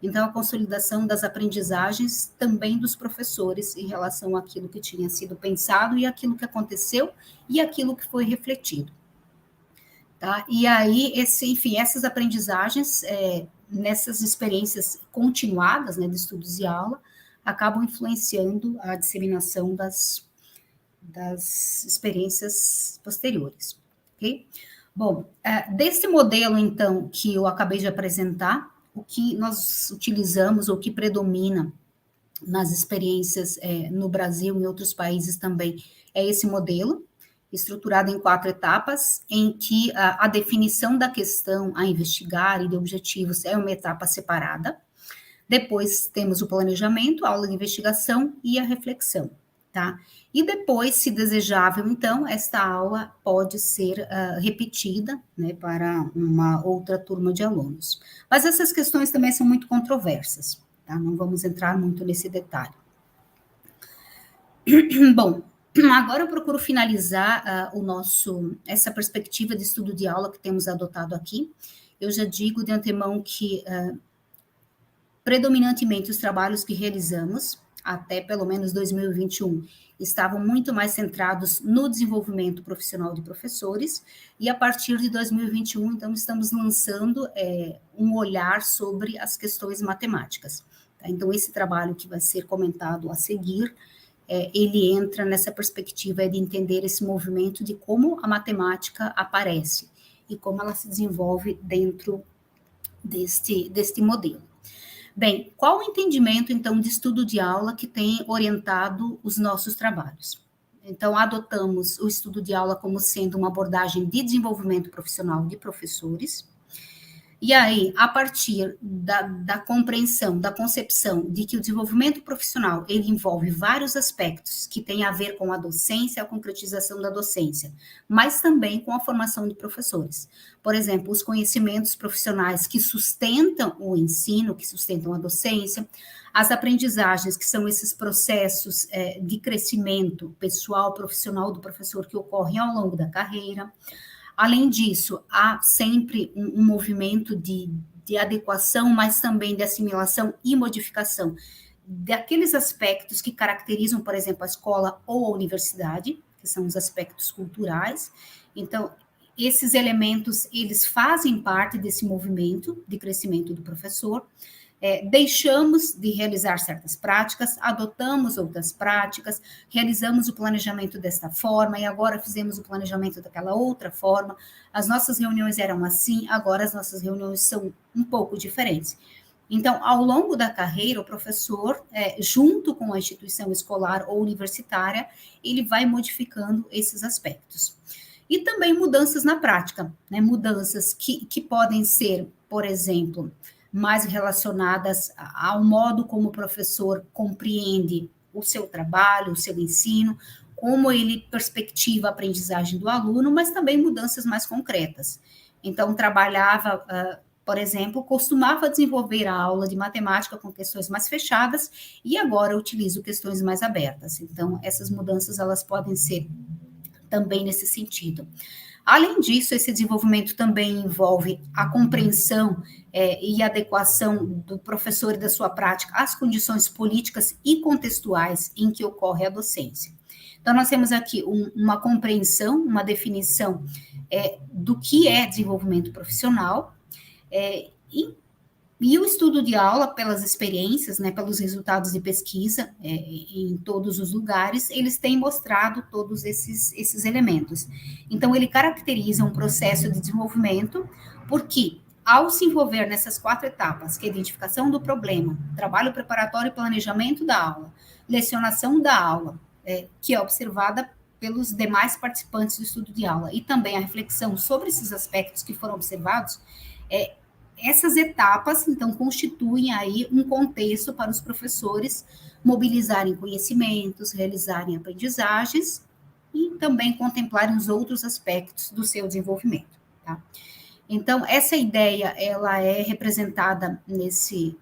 Então, a consolidação das aprendizagens também dos professores em relação àquilo que tinha sido pensado e aquilo que aconteceu e aquilo que foi refletido. Tá? E aí, essas aprendizagens, nessas experiências continuadas, né, de estudos de aula, acabam influenciando a disseminação das experiências posteriores. Okay? Bom, desse modelo, então, que eu acabei de apresentar, o que nós utilizamos, ou que predomina nas experiências no Brasil e em outros países também, é esse modelo, estruturado em 4 etapas, em que a definição da questão a investigar e de objetivos é uma etapa separada. Depois temos o planejamento, a aula de investigação e a reflexão, tá? E depois, se desejável, então, esta aula pode ser repetida, né, para uma outra turma de alunos. Mas essas questões também são muito controversas, tá? Não vamos entrar muito nesse detalhe. Bom, agora eu procuro finalizar essa perspectiva de estudo de aula que temos adotado aqui. Eu já digo de antemão que predominantemente os trabalhos que realizamos, até pelo menos 2021, estavam muito mais centrados no desenvolvimento profissional de professores, e a partir de 2021, então, estamos lançando um olhar sobre as questões matemáticas. Tá? Então, esse trabalho que vai ser comentado a seguir, ele entra nessa perspectiva de entender esse movimento de como a matemática aparece e como ela se desenvolve dentro deste modelo. Bem, qual o entendimento, então, de estudo de aula que tem orientado os nossos trabalhos? Então, adotamos o estudo de aula como sendo uma abordagem de desenvolvimento profissional de professores. E aí, a partir da compreensão, da concepção de que o desenvolvimento profissional, ele envolve vários aspectos que têm a ver com a docência, a concretização da docência, mas também com a formação de professores. Por exemplo, os conhecimentos profissionais que sustentam o ensino, que sustentam a docência, as aprendizagens, que são esses processos de crescimento pessoal, profissional do professor que ocorrem ao longo da carreira. Além disso, há sempre um movimento de adequação, mas também de assimilação e modificação daqueles aspectos que caracterizam, por exemplo, a escola ou a universidade, que são os aspectos culturais. Então, esses elementos, eles fazem parte desse movimento de crescimento do professor. Deixamos de realizar certas práticas, adotamos outras práticas, realizamos o planejamento desta forma e agora fizemos o planejamento daquela outra forma. As nossas reuniões eram assim, agora as nossas reuniões são um pouco diferentes. Então, ao longo da carreira, o professor, junto com a instituição escolar ou universitária, ele vai modificando esses aspectos. E também mudanças na prática, né? Mudanças que podem ser, por exemplo, mais relacionadas ao modo como o professor compreende o seu trabalho, o seu ensino, como ele perspectiva a aprendizagem do aluno, mas também mudanças mais concretas. Então, trabalhava, por exemplo, costumava desenvolver a aula de matemática com questões mais fechadas e agora utilizo questões mais abertas. Então, essas mudanças, elas podem ser também nesse sentido. Além disso, esse desenvolvimento também envolve a compreensão e adequação do professor e da sua prática às condições políticas e contextuais em que ocorre a docência. Então, nós temos aqui uma compreensão, uma definição do que é desenvolvimento profissional, e o estudo de aula, pelas experiências, né, pelos resultados de pesquisa em todos os lugares, eles têm mostrado todos esses elementos. Então, ele caracteriza um processo de desenvolvimento, porque ao se envolver nessas 4 etapas, que é a identificação do problema, trabalho preparatório e planejamento da aula, lecionação da aula, que é observada pelos demais participantes do estudo de aula, e também a reflexão sobre esses aspectos que foram observados, essas etapas, então, constituem aí um contexto para os professores mobilizarem conhecimentos, realizarem aprendizagens e também contemplarem os outros aspectos do seu desenvolvimento, tá? Então, essa ideia, ela é representada nesse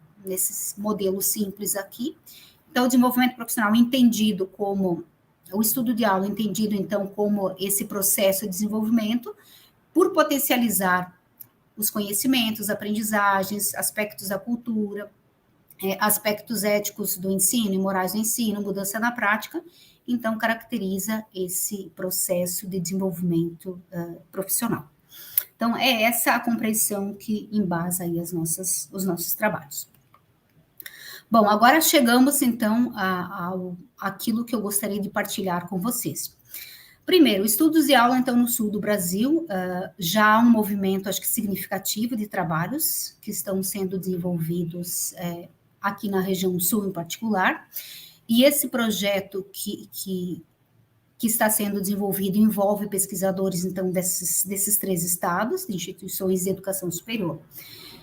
modelo simples aqui. Então, o desenvolvimento profissional entendido como, o estudo de aula entendido, então, como esse processo de desenvolvimento, por potencializar os conhecimentos, aprendizagens, aspectos da cultura, aspectos éticos do ensino e morais do ensino, mudança na prática, então caracteriza esse processo de desenvolvimento profissional. Então, é essa a compreensão que embasa aí os nossos trabalhos. Bom, agora chegamos, então, àquilo que eu gostaria de partilhar com vocês. Primeiro, estudos de aula, então, no sul do Brasil, já há um movimento, acho que significativo, de trabalhos que estão sendo desenvolvidos aqui na região sul em particular, e esse projeto que está sendo desenvolvido envolve pesquisadores, então, desses 3 estados, de instituições de educação superior.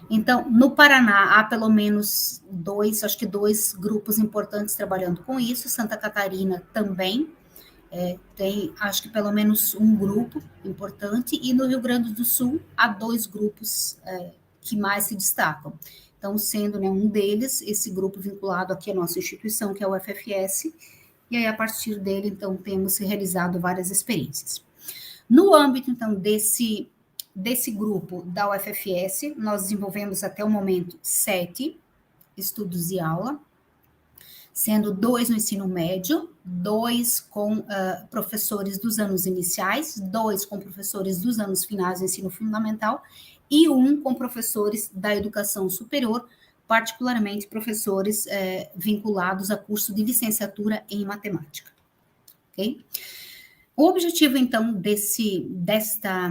Então, no Paraná, há pelo menos 2 grupos importantes trabalhando com isso, Santa Catarina também, tem, acho que pelo menos um grupo importante, e no Rio Grande do Sul há 2 grupos que mais se destacam. Então, sendo, né, um deles, esse grupo vinculado aqui à nossa instituição, que é o FFS, e aí, a partir dele, então, temos realizado várias experiências. No âmbito, então, desse grupo da UFFS, nós desenvolvemos até o momento 7 estudos de aula, sendo 2 no ensino médio, 2 com professores dos anos iniciais, 2 com professores dos anos finais do ensino fundamental e 1 com professores da educação superior, particularmente professores vinculados a curso de licenciatura em matemática. Okay? O objetivo, então, desta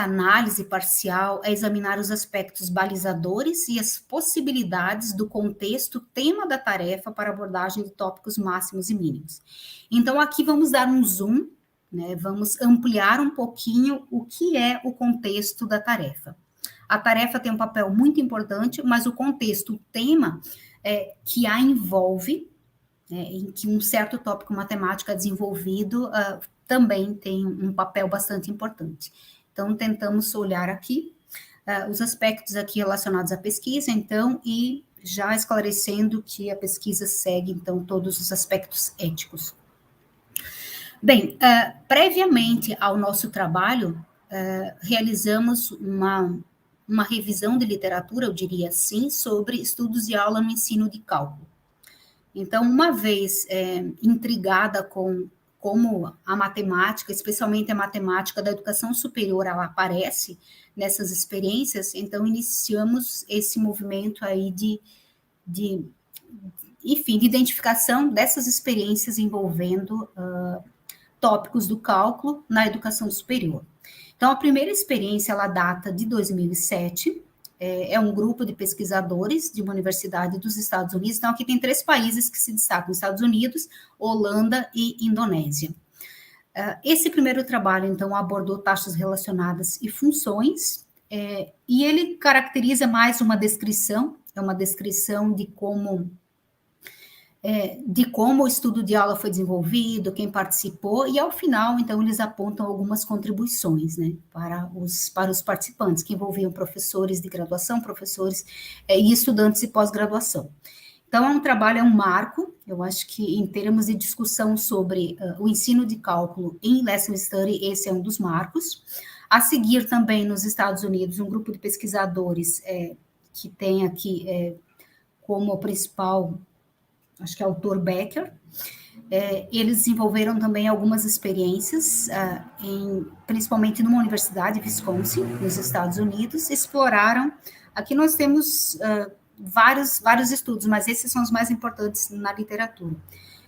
análise parcial é examinar os aspectos balizadores e as possibilidades do contexto, tema da tarefa para abordagem de tópicos máximos e mínimos. Então, aqui vamos dar um zoom, né, vamos ampliar um pouquinho o que é o contexto da tarefa. A tarefa tem um papel muito importante, mas o contexto, o tema que a envolve, em que um certo tópico matemático é desenvolvido, também tem um papel bastante importante. Então, tentamos olhar aqui os aspectos aqui relacionados à pesquisa, então, e já esclarecendo que a pesquisa segue, então, todos os aspectos éticos. Bem, previamente ao nosso trabalho, realizamos uma revisão de literatura, eu diria assim, sobre estudos de aula no ensino de cálculo. Então, uma vez intrigada com como a matemática, especialmente a matemática da educação superior, ela aparece nessas experiências, então iniciamos esse movimento aí de identificação dessas experiências envolvendo tópicos do cálculo na educação superior. Então, a primeira experiência, ela data de 2007, é um grupo de pesquisadores de uma universidade dos Estados Unidos. Então, aqui tem 3 países que se destacam: Estados Unidos, Holanda e Indonésia. Esse primeiro trabalho, então, abordou taxas relacionadas e funções, e ele caracteriza mais uma descrição, é uma descrição de como o estudo de aula foi desenvolvido, quem participou, e ao final, então, eles apontam algumas contribuições, né, para os participantes, que envolviam professores de graduação, professores e estudantes de pós-graduação. Então, é um trabalho, é um marco, eu acho que em termos de discussão sobre o ensino de cálculo em Lesson Study, esse é um dos marcos. A seguir, também, nos Estados Unidos, um grupo de pesquisadores que tem aqui como principal, acho que é o autor Becker, eles desenvolveram também algumas experiências, principalmente numa universidade, Wisconsin, nos Estados Unidos, exploraram, aqui nós temos vários estudos, mas esses são os mais importantes na literatura.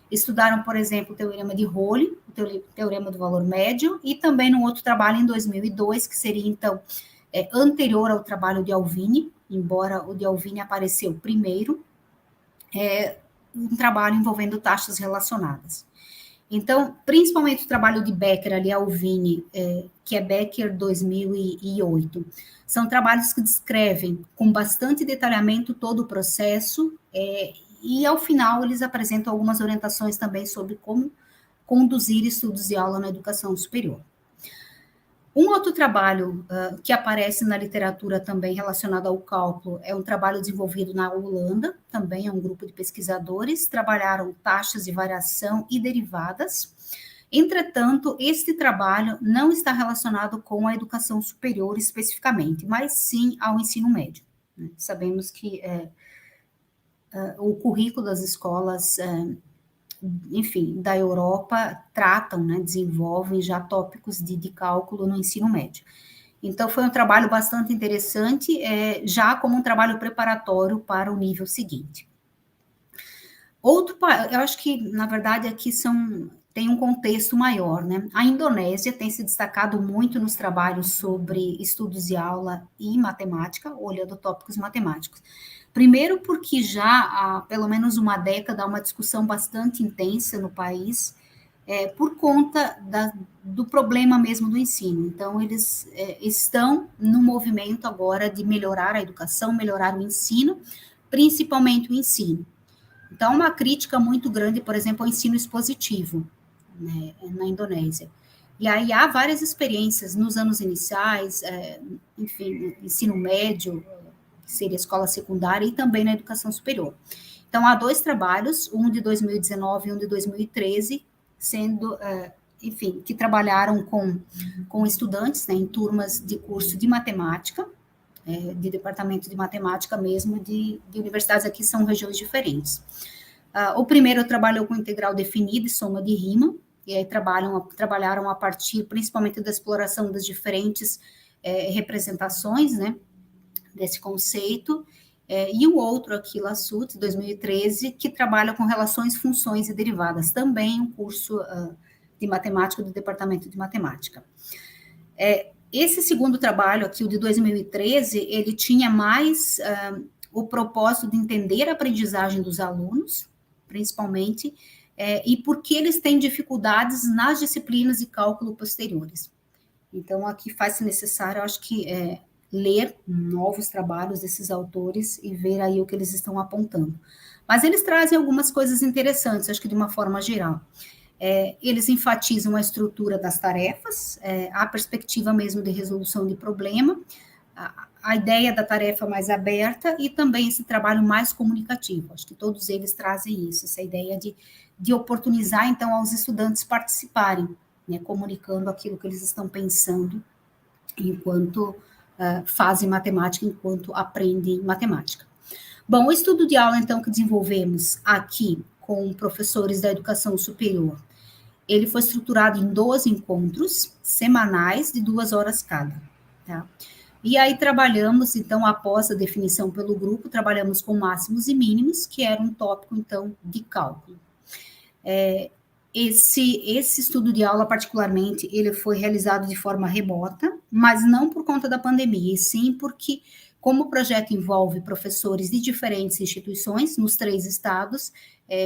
Estudaram, por exemplo, o teorema de Rowley, o teorema do valor médio, e também num outro trabalho em 2002, que seria, então, anterior ao trabalho de Alvini, embora o de Alvini apareceu primeiro, um trabalho envolvendo taxas relacionadas. Então, principalmente o trabalho de Becker, ali, Alvini, que é Becker 2008, são trabalhos que descrevem com bastante detalhamento todo o processo, e ao final eles apresentam algumas orientações também sobre como conduzir estudos de aula na educação superior. Um outro trabalho que aparece na literatura também relacionado ao cálculo é um trabalho desenvolvido na Holanda, também é um grupo de pesquisadores, trabalharam taxas de variação e derivadas. Entretanto, este trabalho não está relacionado com a educação superior especificamente, mas sim ao ensino médio, né? Sabemos que o currículo das escolas enfim, da Europa, tratam, né, desenvolvem já tópicos de cálculo no ensino médio. Então, foi um trabalho bastante interessante, já como um trabalho preparatório para o nível seguinte. Eu acho que, na verdade, aqui tem um contexto maior, né? A Indonésia tem se destacado muito nos trabalhos sobre estudos de aula e matemática, olhando tópicos matemáticos. Primeiro porque já há pelo menos uma década há uma discussão bastante intensa no país, por conta do problema mesmo do ensino. Então, eles estão no movimento agora de melhorar a educação, melhorar o ensino, principalmente o ensino. Então, uma crítica muito grande, por exemplo, ao ensino expositivo, né, na Indonésia. E aí há várias experiências nos anos iniciais, enfim, ensino médio, que seria escola secundária, e também na educação superior. Então, há 2 trabalhos, um de 2019 e um de 2013, sendo, enfim, que trabalharam com estudantes, né, em turmas de curso de matemática, de departamento de matemática mesmo, de universidades aqui, são regiões diferentes. O primeiro trabalhou com integral definida e soma de rima, e aí trabalharam a partir principalmente da exploração das diferentes representações, né, desse conceito, e o outro aqui, Lassut, 2013, que trabalha com relações, funções e derivadas, também um curso de matemática do departamento de matemática. Esse segundo trabalho aqui, o de 2013, ele tinha mais o propósito de entender a aprendizagem dos alunos, principalmente, e por que eles têm dificuldades nas disciplinas de cálculo posteriores. Então, aqui faz-se necessário, eu acho que, ler novos trabalhos desses autores e ver aí o que eles estão apontando. Mas eles trazem algumas coisas interessantes, acho que de uma forma geral. Eles enfatizam a estrutura das tarefas, a perspectiva mesmo de resolução de problema, a ideia da tarefa mais aberta e também esse trabalho mais comunicativo. Acho que todos eles trazem isso, essa ideia de oportunizar, então, aos estudantes participarem, né, comunicando aquilo que eles estão pensando enquanto fazem matemática, enquanto aprendem matemática. Bom, o estudo de aula, então, que desenvolvemos aqui com professores da educação superior, ele foi estruturado em 12 encontros semanais de 2 horas cada, tá? E aí trabalhamos, então, após a definição pelo grupo, trabalhamos com máximos e mínimos, que era um tópico, então, de cálculo. Esse estudo de aula, particularmente, ele foi realizado de forma remota, mas não por conta da pandemia, e sim porque, como o projeto envolve professores de diferentes instituições, nos 3 estados,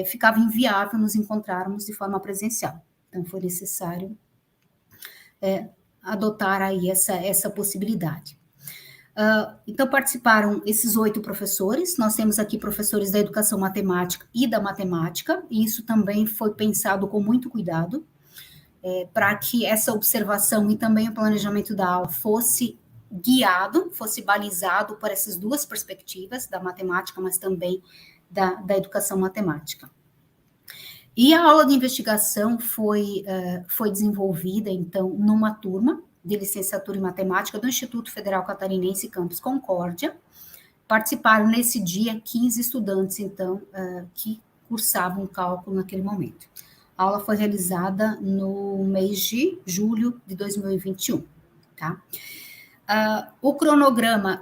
ficava inviável nos encontrarmos de forma presencial. Então, foi necessário adotar aí essa possibilidade. Então, participaram esses 8 professores, nós temos aqui professores da educação matemática e da matemática, e isso também foi pensado com muito cuidado, para que essa observação e também o planejamento da aula fosse guiado, fosse balizado por essas 2 perspectivas, da matemática, mas também da educação matemática. E a aula de investigação foi desenvolvida, então, numa turma de licenciatura em matemática do Instituto Federal Catarinense Campus Concórdia. Participaram nesse dia 15 estudantes, então, que cursavam cálculo naquele momento. A aula foi realizada no mês de julho de 2021, tá? O cronograma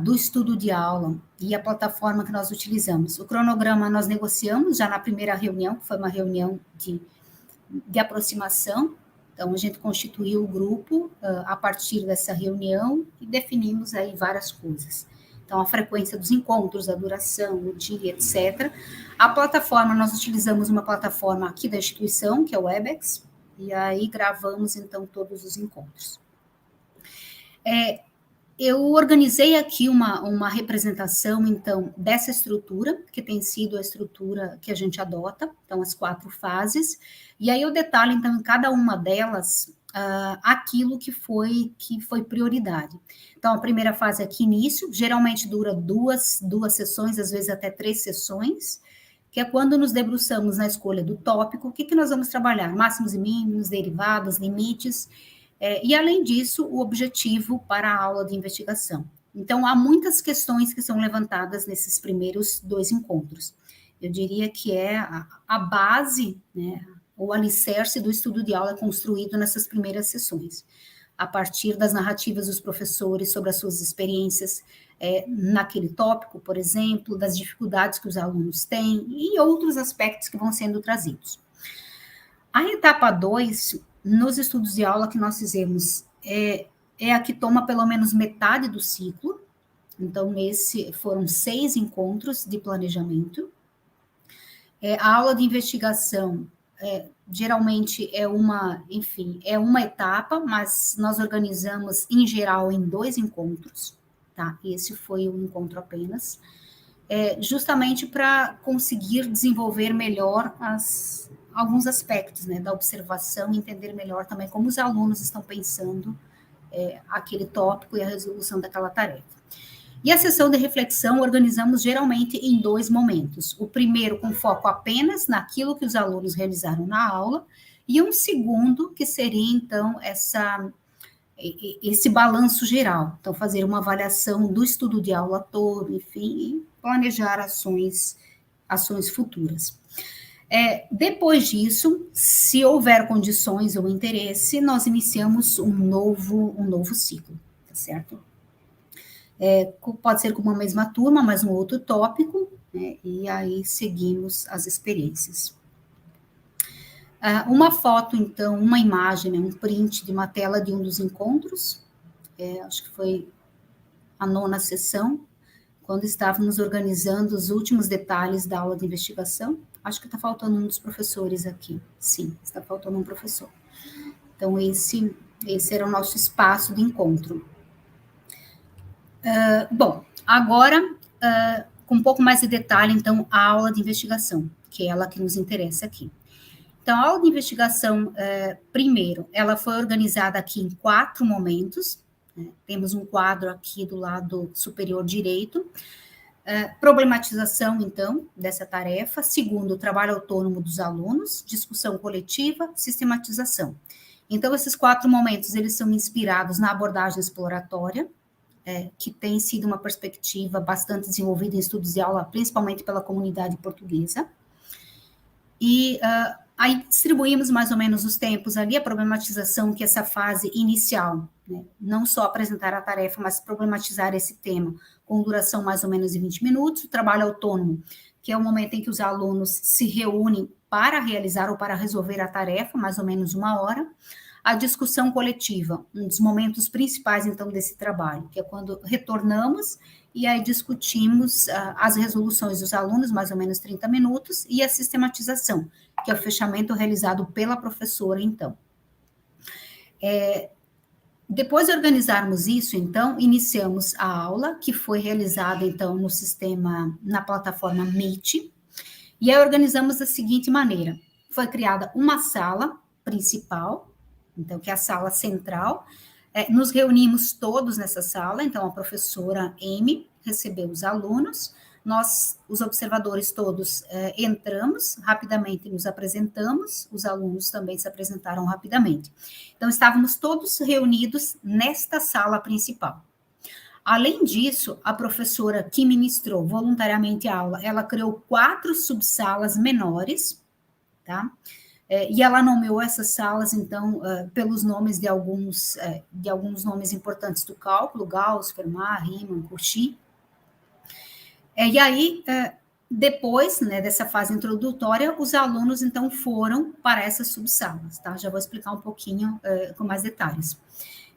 do estudo de aula e a plataforma que nós utilizamos. O cronograma nós negociamos já na primeira reunião, que foi uma reunião de aproximação. Então, a gente constituiu o grupo a partir dessa reunião e definimos aí várias coisas. Então, a frequência dos encontros, a duração, o dia, etc. A plataforma, nós utilizamos uma plataforma aqui da instituição, que é o Webex, e aí gravamos, então, todos os encontros. Eu organizei aqui uma representação, então, dessa estrutura, que tem sido a estrutura que a gente adota, então, as 4 fases, e aí eu detalho, então, em cada uma delas, aquilo que foi prioridade. Então, a primeira fase aqui, início, geralmente dura duas sessões, às vezes até 3 sessões, que é quando nos debruçamos na escolha do tópico, o que nós vamos trabalhar? Máximos e mínimos, derivadas, limites, e, além disso, o objetivo para a aula de investigação. Então, há muitas questões que são levantadas nesses primeiros 2 encontros. Eu diria que é a base, né, o alicerce do estudo de aula construído nessas primeiras sessões, a partir das narrativas dos professores sobre as suas experiências naquele tópico, por exemplo, das dificuldades que os alunos têm e outros aspectos que vão sendo trazidos. A etapa 2, nos estudos de aula que nós fizemos, é a que toma pelo menos metade do ciclo. Então, foram 6 encontros de planejamento. A aula de investigação, geralmente é uma etapa, mas nós organizamos, em geral, em 2 encontros, tá? Esse foi um encontro apenas, justamente para conseguir desenvolver melhor alguns aspectos, né, da observação, entender melhor também como os alunos estão pensando aquele tópico e a resolução daquela tarefa. E a sessão de reflexão organizamos geralmente em 2 momentos. O primeiro com foco apenas naquilo que os alunos realizaram na aula, e um segundo que seria, então, esse balanço geral. Então, fazer uma avaliação do estudo de aula todo, enfim, e planejar ações futuras. Depois disso, se houver condições ou interesse, nós iniciamos um novo ciclo, tá certo? Pode ser com uma mesma turma, mas um outro tópico, né, e aí seguimos as experiências. Uma foto, então, uma imagem, né, um print de uma tela de um dos encontros, acho que foi a 9ª sessão, quando estávamos organizando os últimos detalhes da aula de investigação. Acho que está faltando um dos professores aqui. Sim, está faltando um professor. Então, esse era o nosso espaço de encontro. Bom, agora, com um pouco mais de detalhe, então, a aula de investigação, que é ela que nos interessa aqui. Então, a aula de investigação, primeiro, ela foi organizada aqui em 4 momentos, né? Temos um quadro aqui do lado superior direito, problematização, então, dessa tarefa. Segundo, trabalho autônomo dos alunos, discussão coletiva, sistematização. Então, esses 4 momentos, eles são inspirados na abordagem exploratória, que tem sido uma perspectiva bastante desenvolvida em estudos de aula, principalmente pela comunidade portuguesa. E aí distribuímos mais ou menos os tempos ali, a problematização, que é essa fase inicial, né? Não só apresentar a tarefa, mas problematizar esse tema, com duração mais ou menos de 20 minutos, o trabalho autônomo, que é o momento em que os alunos se reúnem para realizar ou para resolver a tarefa, mais ou menos 1 hora. A discussão coletiva, um dos momentos principais, então, desse trabalho, que é quando retornamos e aí discutimos as resoluções dos alunos, mais ou menos 30 minutos, e a sistematização, que é o fechamento realizado pela professora, então. Depois de organizarmos isso, então, iniciamos a aula, que foi realizada, então, na plataforma Meet, e aí organizamos da seguinte maneira: foi criada uma sala principal, então, que é a sala central. Nos reunimos todos nessa sala, então a professora Amy recebeu os alunos, nós, os observadores todos, entramos, rapidamente nos apresentamos, os alunos também se apresentaram rapidamente. Então, estávamos todos reunidos nesta sala principal. Além disso, a professora que ministrou voluntariamente a aula, ela criou 4 subsalas menores, tá? E ela nomeou essas salas, então, pelos nomes de alguns nomes importantes do cálculo: Gauss, Fermat, Riemann, Cauchy. E aí, depois, né, dessa fase introdutória, os alunos, então, foram para essas subsalas, tá? Já vou explicar um pouquinho com mais detalhes.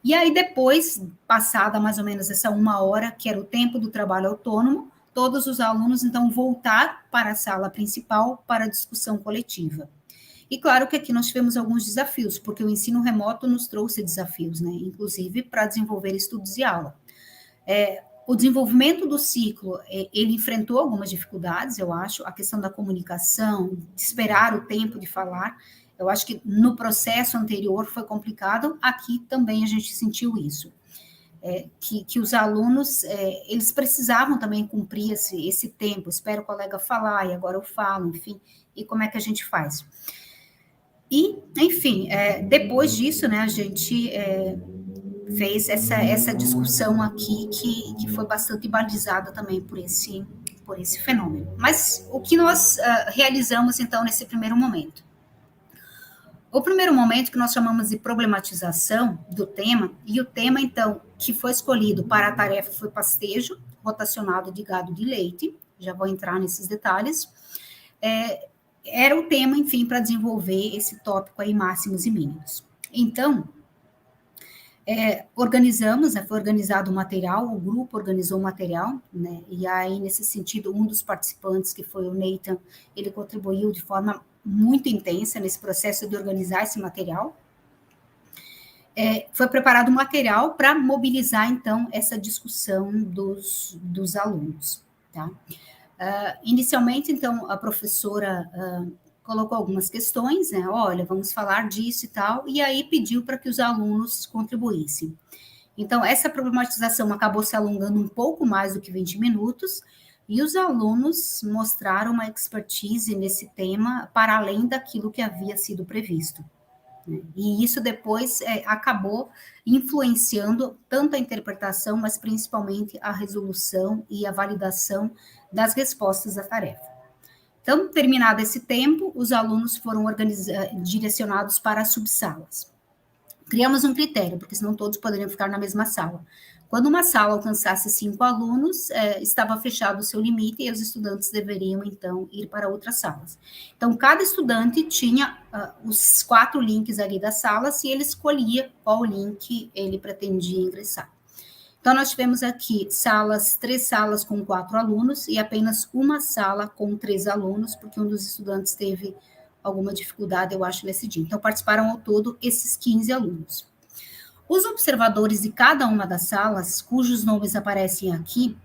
E aí, depois, passada mais ou menos essa 1 hora, que era o tempo do trabalho autônomo, todos os alunos, então, voltaram para a sala principal para a discussão coletiva. E claro que aqui nós tivemos alguns desafios, porque o ensino remoto nos trouxe desafios, né? Inclusive para desenvolver estudos de aula. O desenvolvimento do ciclo, ele enfrentou algumas dificuldades, eu acho, a questão da comunicação, de esperar o tempo de falar. Eu acho que no processo anterior foi complicado, aqui também a gente sentiu isso. Que os alunos, eles precisavam também cumprir esse tempo, espera o colega falar, e agora eu falo, enfim, e como é que a gente faz? E, enfim, depois disso, né, a gente fez essa discussão aqui, que foi bastante balizada também por esse fenômeno. Mas o que nós realizamos, então, nesse primeiro momento? O primeiro momento, que nós chamamos de problematização do tema, e o tema, então, que foi escolhido para a tarefa foi pastejo rotacionado de gado de leite, já vou entrar nesses detalhes. era o tema, enfim, para desenvolver esse tópico aí, máximos e mínimos. Então, organizamos, né, foi organizado o material, o grupo organizou o material, né, e aí, nesse sentido, um dos participantes, que foi o Nathan, ele contribuiu de forma muito intensa nesse processo de organizar esse material. Foi preparado um material para mobilizar, então, essa discussão dos alunos, tá? Inicialmente, então, a professora colocou algumas questões, né? Olha, vamos falar disso e tal, e aí pediu para que os alunos contribuíssem. Então, essa problematização acabou se alongando um pouco mais do que 20 minutos, e os alunos mostraram uma expertise nesse tema para além daquilo que havia sido previsto. E isso depois acabou influenciando tanto a interpretação, mas principalmente a resolução e a validação das respostas à tarefa. Então, terminado esse tempo, os alunos foram direcionados para as subsalas. Criamos um critério, porque senão todos poderiam ficar na mesma sala. Quando uma sala alcançasse 5 alunos, estava fechado o seu limite e os estudantes deveriam, então, ir para outras salas. Então, cada estudante tinha os 4 links ali das salas e ele escolhia qual link ele pretendia ingressar. Então, nós tivemos aqui 3 salas com 4 alunos e apenas uma sala com 3 alunos, porque um dos estudantes teve alguma dificuldade, eu acho, nesse dia. Então, participaram ao todo esses 15 alunos. Os observadores de cada uma das salas, cujos nomes aparecem aqui,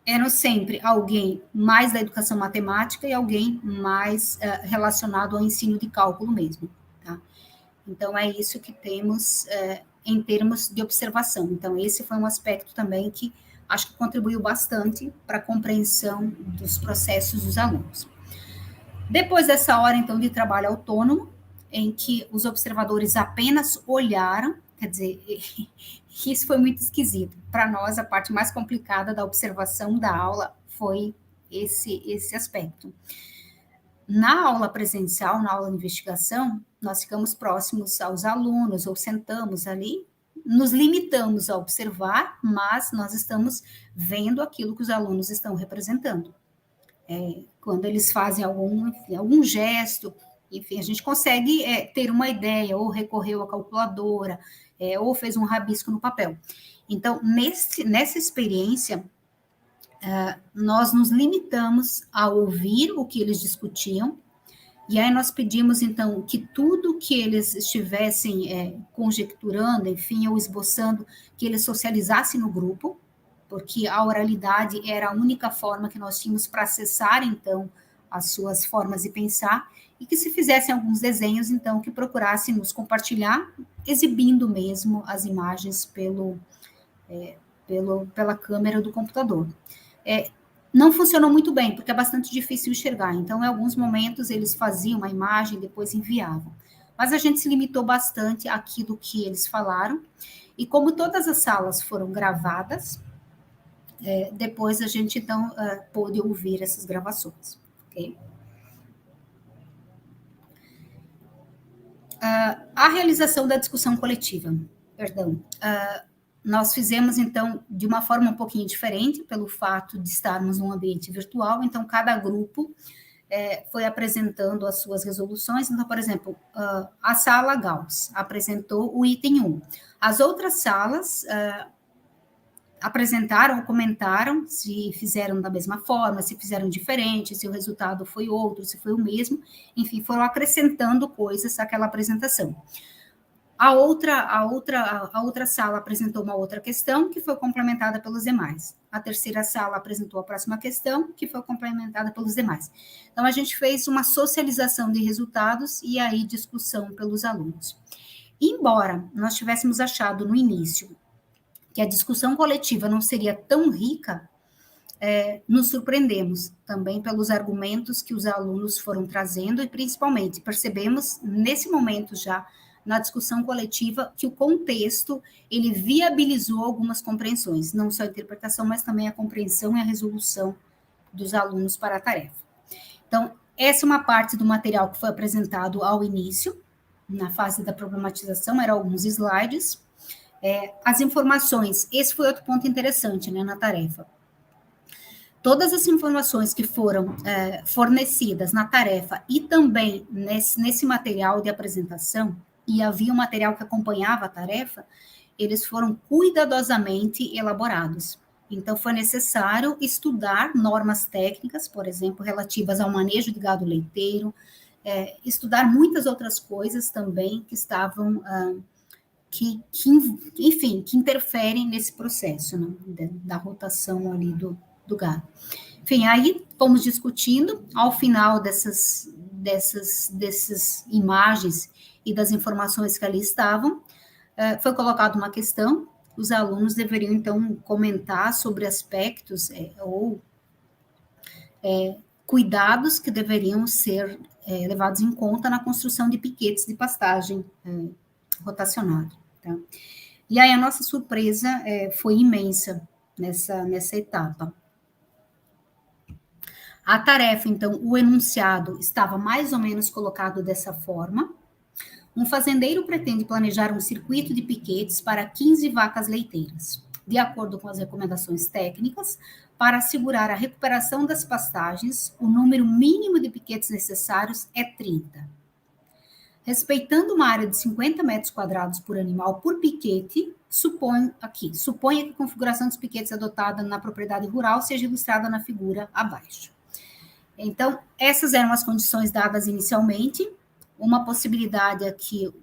eram sempre alguém mais da educação matemática e alguém mais relacionado ao ensino de cálculo mesmo, tá? Então, é isso que temos em termos de observação. Então, esse foi um aspecto também que acho que contribuiu bastante para a compreensão dos processos dos alunos. Depois dessa hora, então, de trabalho autônomo, em que os observadores apenas olharam, quer dizer, isso foi muito esquisito. Para nós, a parte mais complicada da observação da aula foi esse aspecto. Na aula presencial, na aula de investigação, nós ficamos próximos aos alunos, ou sentamos ali, nos limitamos a observar, mas nós estamos vendo aquilo que os alunos estão representando. Quando eles fazem algum gesto, enfim, a gente consegue ter uma ideia, ou recorreu à calculadora, ou fez um rabisco no papel. Então, nessa experiência, nós nos limitamos a ouvir o que eles discutiam, e aí nós pedimos, então, que tudo que eles estivessem conjecturando, enfim, ou esboçando, que eles socializassem no grupo, porque a oralidade era a única forma que nós tínhamos para acessar, então, as suas formas de pensar, e que se fizessem alguns desenhos, então, que procurássemos compartilhar, exibindo mesmo as imagens pela câmera do computador. Não funcionou muito bem, porque é bastante difícil enxergar, então, em alguns momentos, eles faziam uma imagem, depois enviavam. Mas a gente se limitou bastante àquilo que eles falaram, e como todas as salas foram gravadas, depois a gente, então, pôde ouvir essas gravações, ok? A realização da discussão coletiva, nós fizemos, então, de uma forma um pouquinho diferente, pelo fato de estarmos num ambiente virtual, então, cada grupo foi apresentando as suas resoluções. Então, por exemplo, a sala Gauss apresentou o item 1. As outras salas apresentaram ou comentaram se fizeram da mesma forma, se fizeram diferente, se o resultado foi outro, se foi o mesmo, enfim, foram acrescentando coisas àquela apresentação. A outra sala apresentou uma outra questão, que foi complementada pelos demais. A terceira sala apresentou a próxima questão, que foi complementada pelos demais. Então, a gente fez uma socialização de resultados e aí discussão pelos alunos. Embora nós tivéssemos achado no início que a discussão coletiva não seria tão rica, nos surpreendemos também pelos argumentos que os alunos foram trazendo e, principalmente, percebemos, nesse momento já, na discussão coletiva, que o contexto, ele viabilizou algumas compreensões, não só a interpretação, mas também a compreensão e a resolução dos alunos para a tarefa. Então, essa é uma parte do material que foi apresentado ao início, na fase da problematização, eram alguns slides. As informações, esse foi outro ponto interessante, né, na tarefa. todas as informações que foram fornecidas na tarefa e também nesse material de apresentação, e havia um material que acompanhava a tarefa, eles foram cuidadosamente elaborados. Então, foi necessário estudar normas técnicas, por exemplo, relativas ao manejo de gado leiteiro, estudar muitas outras coisas também que estavam, enfim, que interferem nesse processo, né, da rotação ali do gado. Enfim, aí fomos discutindo, ao final dessas imagens e das informações que ali estavam, foi colocada uma questão, os alunos deveriam, então, comentar sobre aspectos cuidados que deveriam ser levados em conta na construção de piquetes de pastagem rotacionado. Tá? E aí a nossa surpresa foi imensa nessa etapa. A tarefa, então, o enunciado estava mais ou menos colocado dessa forma. Um fazendeiro pretende planejar um circuito de piquetes para 15 vacas leiteiras, de acordo com as recomendações técnicas, para assegurar a recuperação das pastagens, o número mínimo de piquetes necessários é 30. Respeitando uma área de 50 metros quadrados por animal por piquete, suponha que a configuração dos piquetes adotada na propriedade rural seja ilustrada na figura abaixo. Então, essas eram as condições dadas inicialmente, uma possibilidade aqui,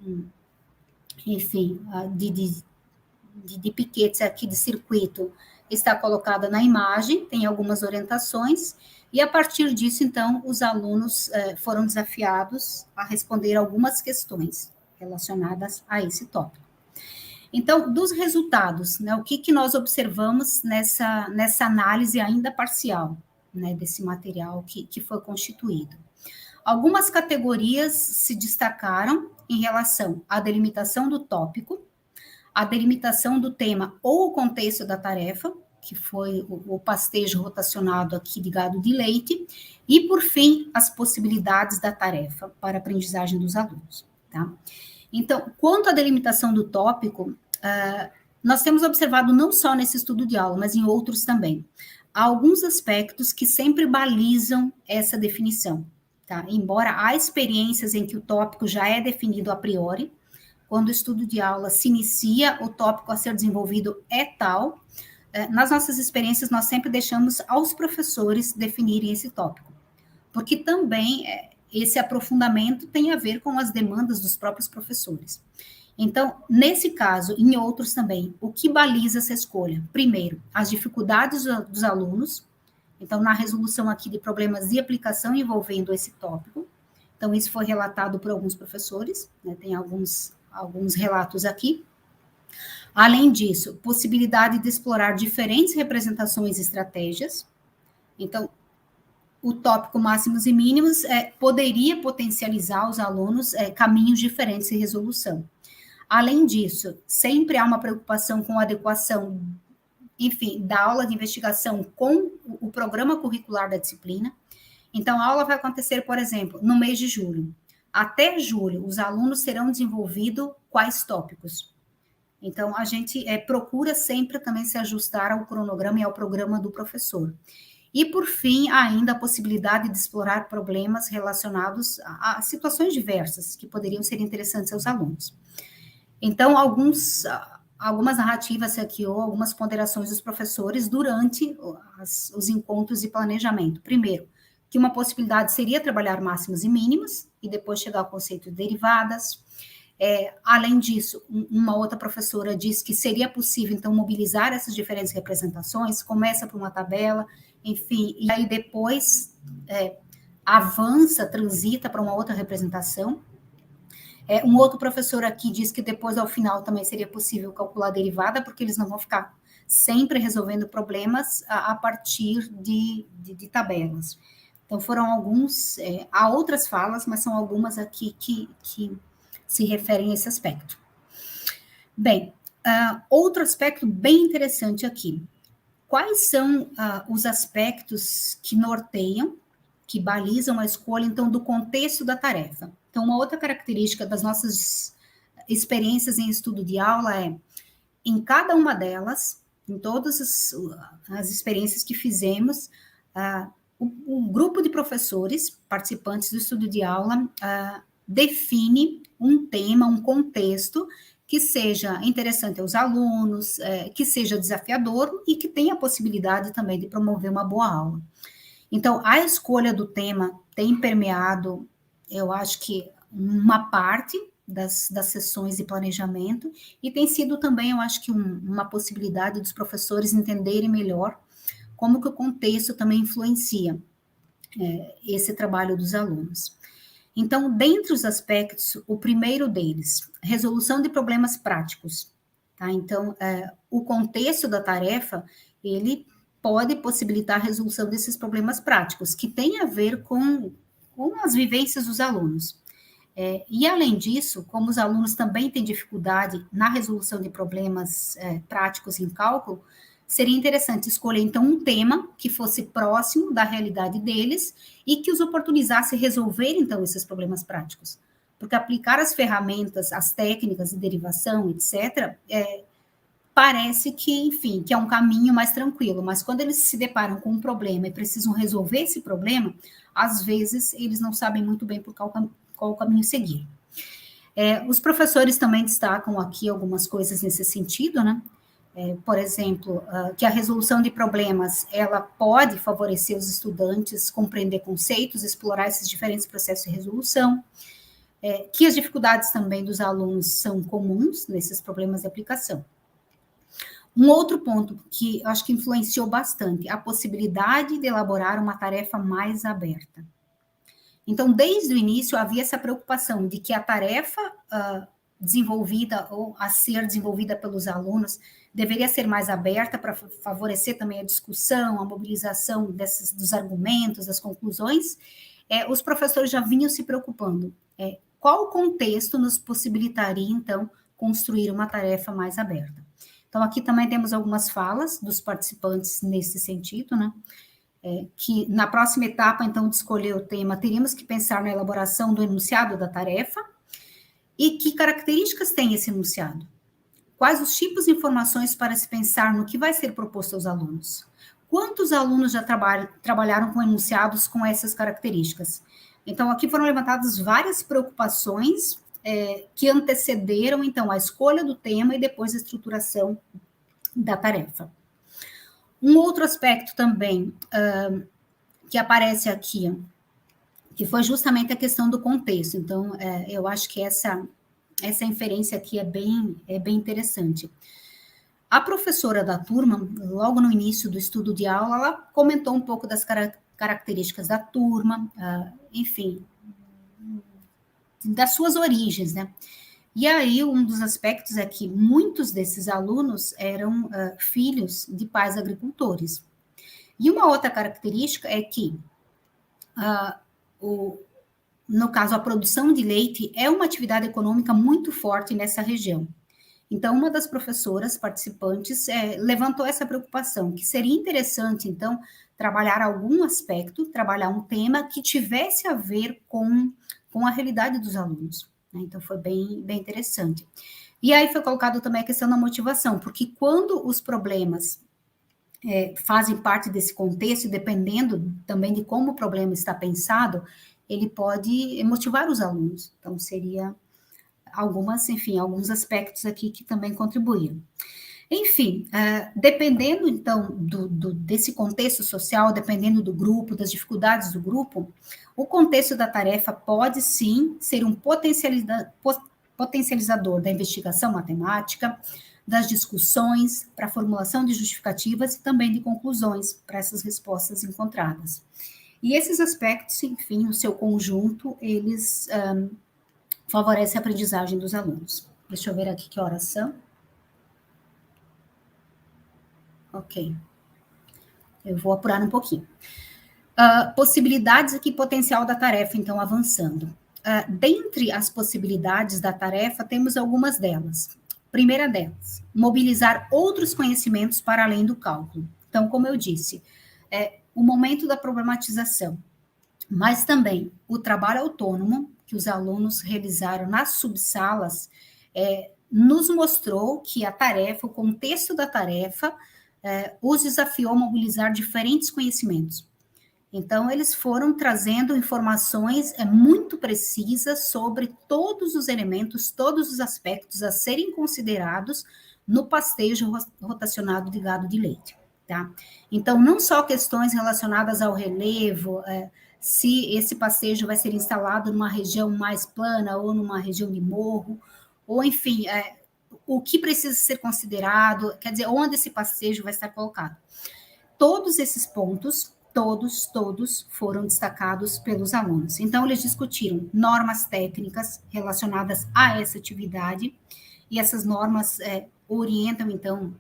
enfim, de piquetes aqui de circuito está colocada na imagem, tem algumas orientações, e a partir disso, então, os alunos foram desafiados a responder algumas questões relacionadas a esse tópico. Então, dos resultados, né, o que nós observamos nessa análise ainda parcial, né, desse material que foi constituído? Algumas categorias se destacaram em relação à delimitação do tópico, a delimitação do tema ou o contexto da tarefa, que foi o pastejo rotacionado aqui de gado de leite, e, por fim, as possibilidades da tarefa para a aprendizagem dos alunos. Tá? Então, quanto à delimitação do tópico, nós temos observado não só nesse estudo de aula, mas em outros também, há alguns aspectos que sempre balizam essa definição. Tá? Embora há experiências em que o tópico já é definido a priori, quando o estudo de aula se inicia, o tópico a ser desenvolvido é tal. Nas nossas experiências, nós sempre deixamos aos professores definirem esse tópico, porque também esse aprofundamento tem a ver com as demandas dos próprios professores. Então, nesse caso, em outros também, o que baliza essa escolha? Primeiro, as dificuldades dos alunos. Então, na resolução aqui de problemas de aplicação envolvendo esse tópico. Então, isso foi relatado por alguns professores, né? Tem alguns relatos aqui. Além disso, possibilidade de explorar diferentes representações e estratégias. Então, o tópico máximos e mínimos poderia potencializar os alunos caminhos diferentes de resolução. Além disso, sempre há uma preocupação com a adequação, enfim, da aula de investigação com o programa curricular da disciplina. Então, a aula vai acontecer, por exemplo, no mês de julho. Até julho, os alunos terão desenvolvido quais tópicos? Então, a gente procura sempre também se ajustar ao cronograma e ao programa do professor. E, por fim, ainda a possibilidade de explorar problemas relacionados a situações diversas que poderiam ser interessantes aos alunos. Então, algumas narrativas aqui ou algumas ponderações dos professores durante os encontros de planejamento. Primeiro, que uma possibilidade seria trabalhar máximos e mínimos e depois chegar ao conceito de derivadas. Além disso, uma outra professora disse que seria possível, então, mobilizar essas diferentes representações, começa por uma tabela, enfim, e aí depois avança, transita para uma outra representação. Um outro professor aqui diz que depois, ao final, também seria possível calcular a derivada, porque eles não vão ficar sempre resolvendo problemas a partir de tabelas. Então, foram alguns, há outras falas, mas são algumas aqui que se referem a esse aspecto. Bem, outro aspecto bem interessante aqui. Quais são os aspectos que norteiam, que balizam a escolha, então, do contexto da tarefa? Então, uma outra característica das nossas experiências em estudo de aula em cada uma delas, em todas as experiências que fizemos, O grupo de professores participantes do estudo de aula define um tema, um contexto que seja interessante aos alunos, que seja desafiador e que tenha a possibilidade também de promover uma boa aula. Então, a escolha do tema tem permeado, eu acho que uma parte das sessões de planejamento e tem sido também, eu acho que uma possibilidade dos professores entenderem melhor como que o contexto também influencia esse trabalho dos alunos. Então, dentre os aspectos, o primeiro deles, resolução de problemas práticos. Tá? Então, o contexto da tarefa, ele pode possibilitar a resolução desses problemas práticos, que tem a ver com as vivências dos alunos. E, além disso, como os alunos também têm dificuldade na resolução de problemas práticos em cálculo, seria interessante escolher, então, um tema que fosse próximo da realidade deles e que os oportunizasse resolver, então, esses problemas práticos. Porque aplicar as ferramentas, as técnicas de derivação, etc., parece que, enfim, que é um caminho mais tranquilo, mas quando eles se deparam com um problema e precisam resolver esse problema, às vezes eles não sabem muito bem por qual caminho seguir. Os professores também destacam aqui algumas coisas nesse sentido, né? Por exemplo, que a resolução de problemas, ela pode favorecer os estudantes compreender conceitos, explorar esses diferentes processos de resolução, que as dificuldades também dos alunos são comuns nesses problemas de aplicação. Um outro ponto que acho que influenciou bastante, a possibilidade de elaborar uma tarefa mais aberta. Então, desde o início, havia essa preocupação de que a tarefa desenvolvida ou a ser desenvolvida pelos alunos deveria ser mais aberta para favorecer também a discussão, a mobilização dos argumentos, das conclusões. Os professores já vinham se preocupando. Qual contexto nos possibilitaria, então, construir uma tarefa mais aberta? Então, aqui também temos algumas falas dos participantes nesse sentido, né? Que na próxima etapa, então, de escolher o tema, teríamos que pensar na elaboração do enunciado da tarefa e que características tem esse enunciado. Quais os tipos de informações para se pensar no que vai ser proposto aos alunos? Quantos alunos já trabalharam com enunciados com essas características? Então, aqui foram levantadas várias preocupações que antecederam, então, a escolha do tema e depois a estruturação da tarefa. Um outro aspecto também que aparece aqui, que foi justamente a questão do contexto. Então, eu acho que essa inferência aqui é bem interessante. A professora da turma, logo no início do estudo de aula, ela comentou um pouco das características da turma, enfim, das suas origens, né? E aí, um dos aspectos é que muitos desses alunos eram filhos de pais agricultores. E uma outra característica é que, no caso, a produção de leite é uma atividade econômica muito forte nessa região. Então, uma das professoras participantes levantou essa preocupação, que seria interessante, então, trabalhar algum aspecto, trabalhar um tema que tivesse a ver com a realidade dos alunos. Né? Então, foi bem interessante. E aí foi colocado também a questão da motivação, porque quando os problemas fazem parte desse contexto, dependendo também de como o problema está pensado, ele pode motivar os alunos. Então, seria alguns aspectos aqui que também contribuíram. Enfim, dependendo, então, desse contexto social, dependendo do grupo, das dificuldades do grupo, o contexto da tarefa pode, sim, ser um potencializador da investigação matemática, das discussões, para a formulação de justificativas e também de conclusões para essas respostas encontradas. E esses aspectos, enfim, no seu conjunto, eles favorecem a aprendizagem dos alunos. Deixa eu ver aqui que horas são. Ok. Eu vou apurar um pouquinho. Possibilidades aqui, potencial da tarefa, então, avançando. Dentre as possibilidades da tarefa, temos algumas delas. Primeira delas, mobilizar outros conhecimentos para além do cálculo. Então, como eu disse, o momento da problematização, mas também o trabalho autônomo que os alunos realizaram nas subsalas, nos mostrou que a tarefa, o contexto da tarefa, os desafiou a mobilizar diferentes conhecimentos. Então, eles foram trazendo informações muito precisas sobre todos os elementos, todos os aspectos a serem considerados no pastejo rotacionado de gado de leite, tá? Então, não só questões relacionadas ao relevo, se esse pastejo vai ser instalado numa região mais plana ou numa região de morro, ou enfim, o que precisa ser considerado, quer dizer, onde esse pastejo vai estar colocado. Todos esses pontos, todos foram destacados pelos alunos. Então, eles discutiram normas técnicas relacionadas a essa atividade, e essas normas orientam, então,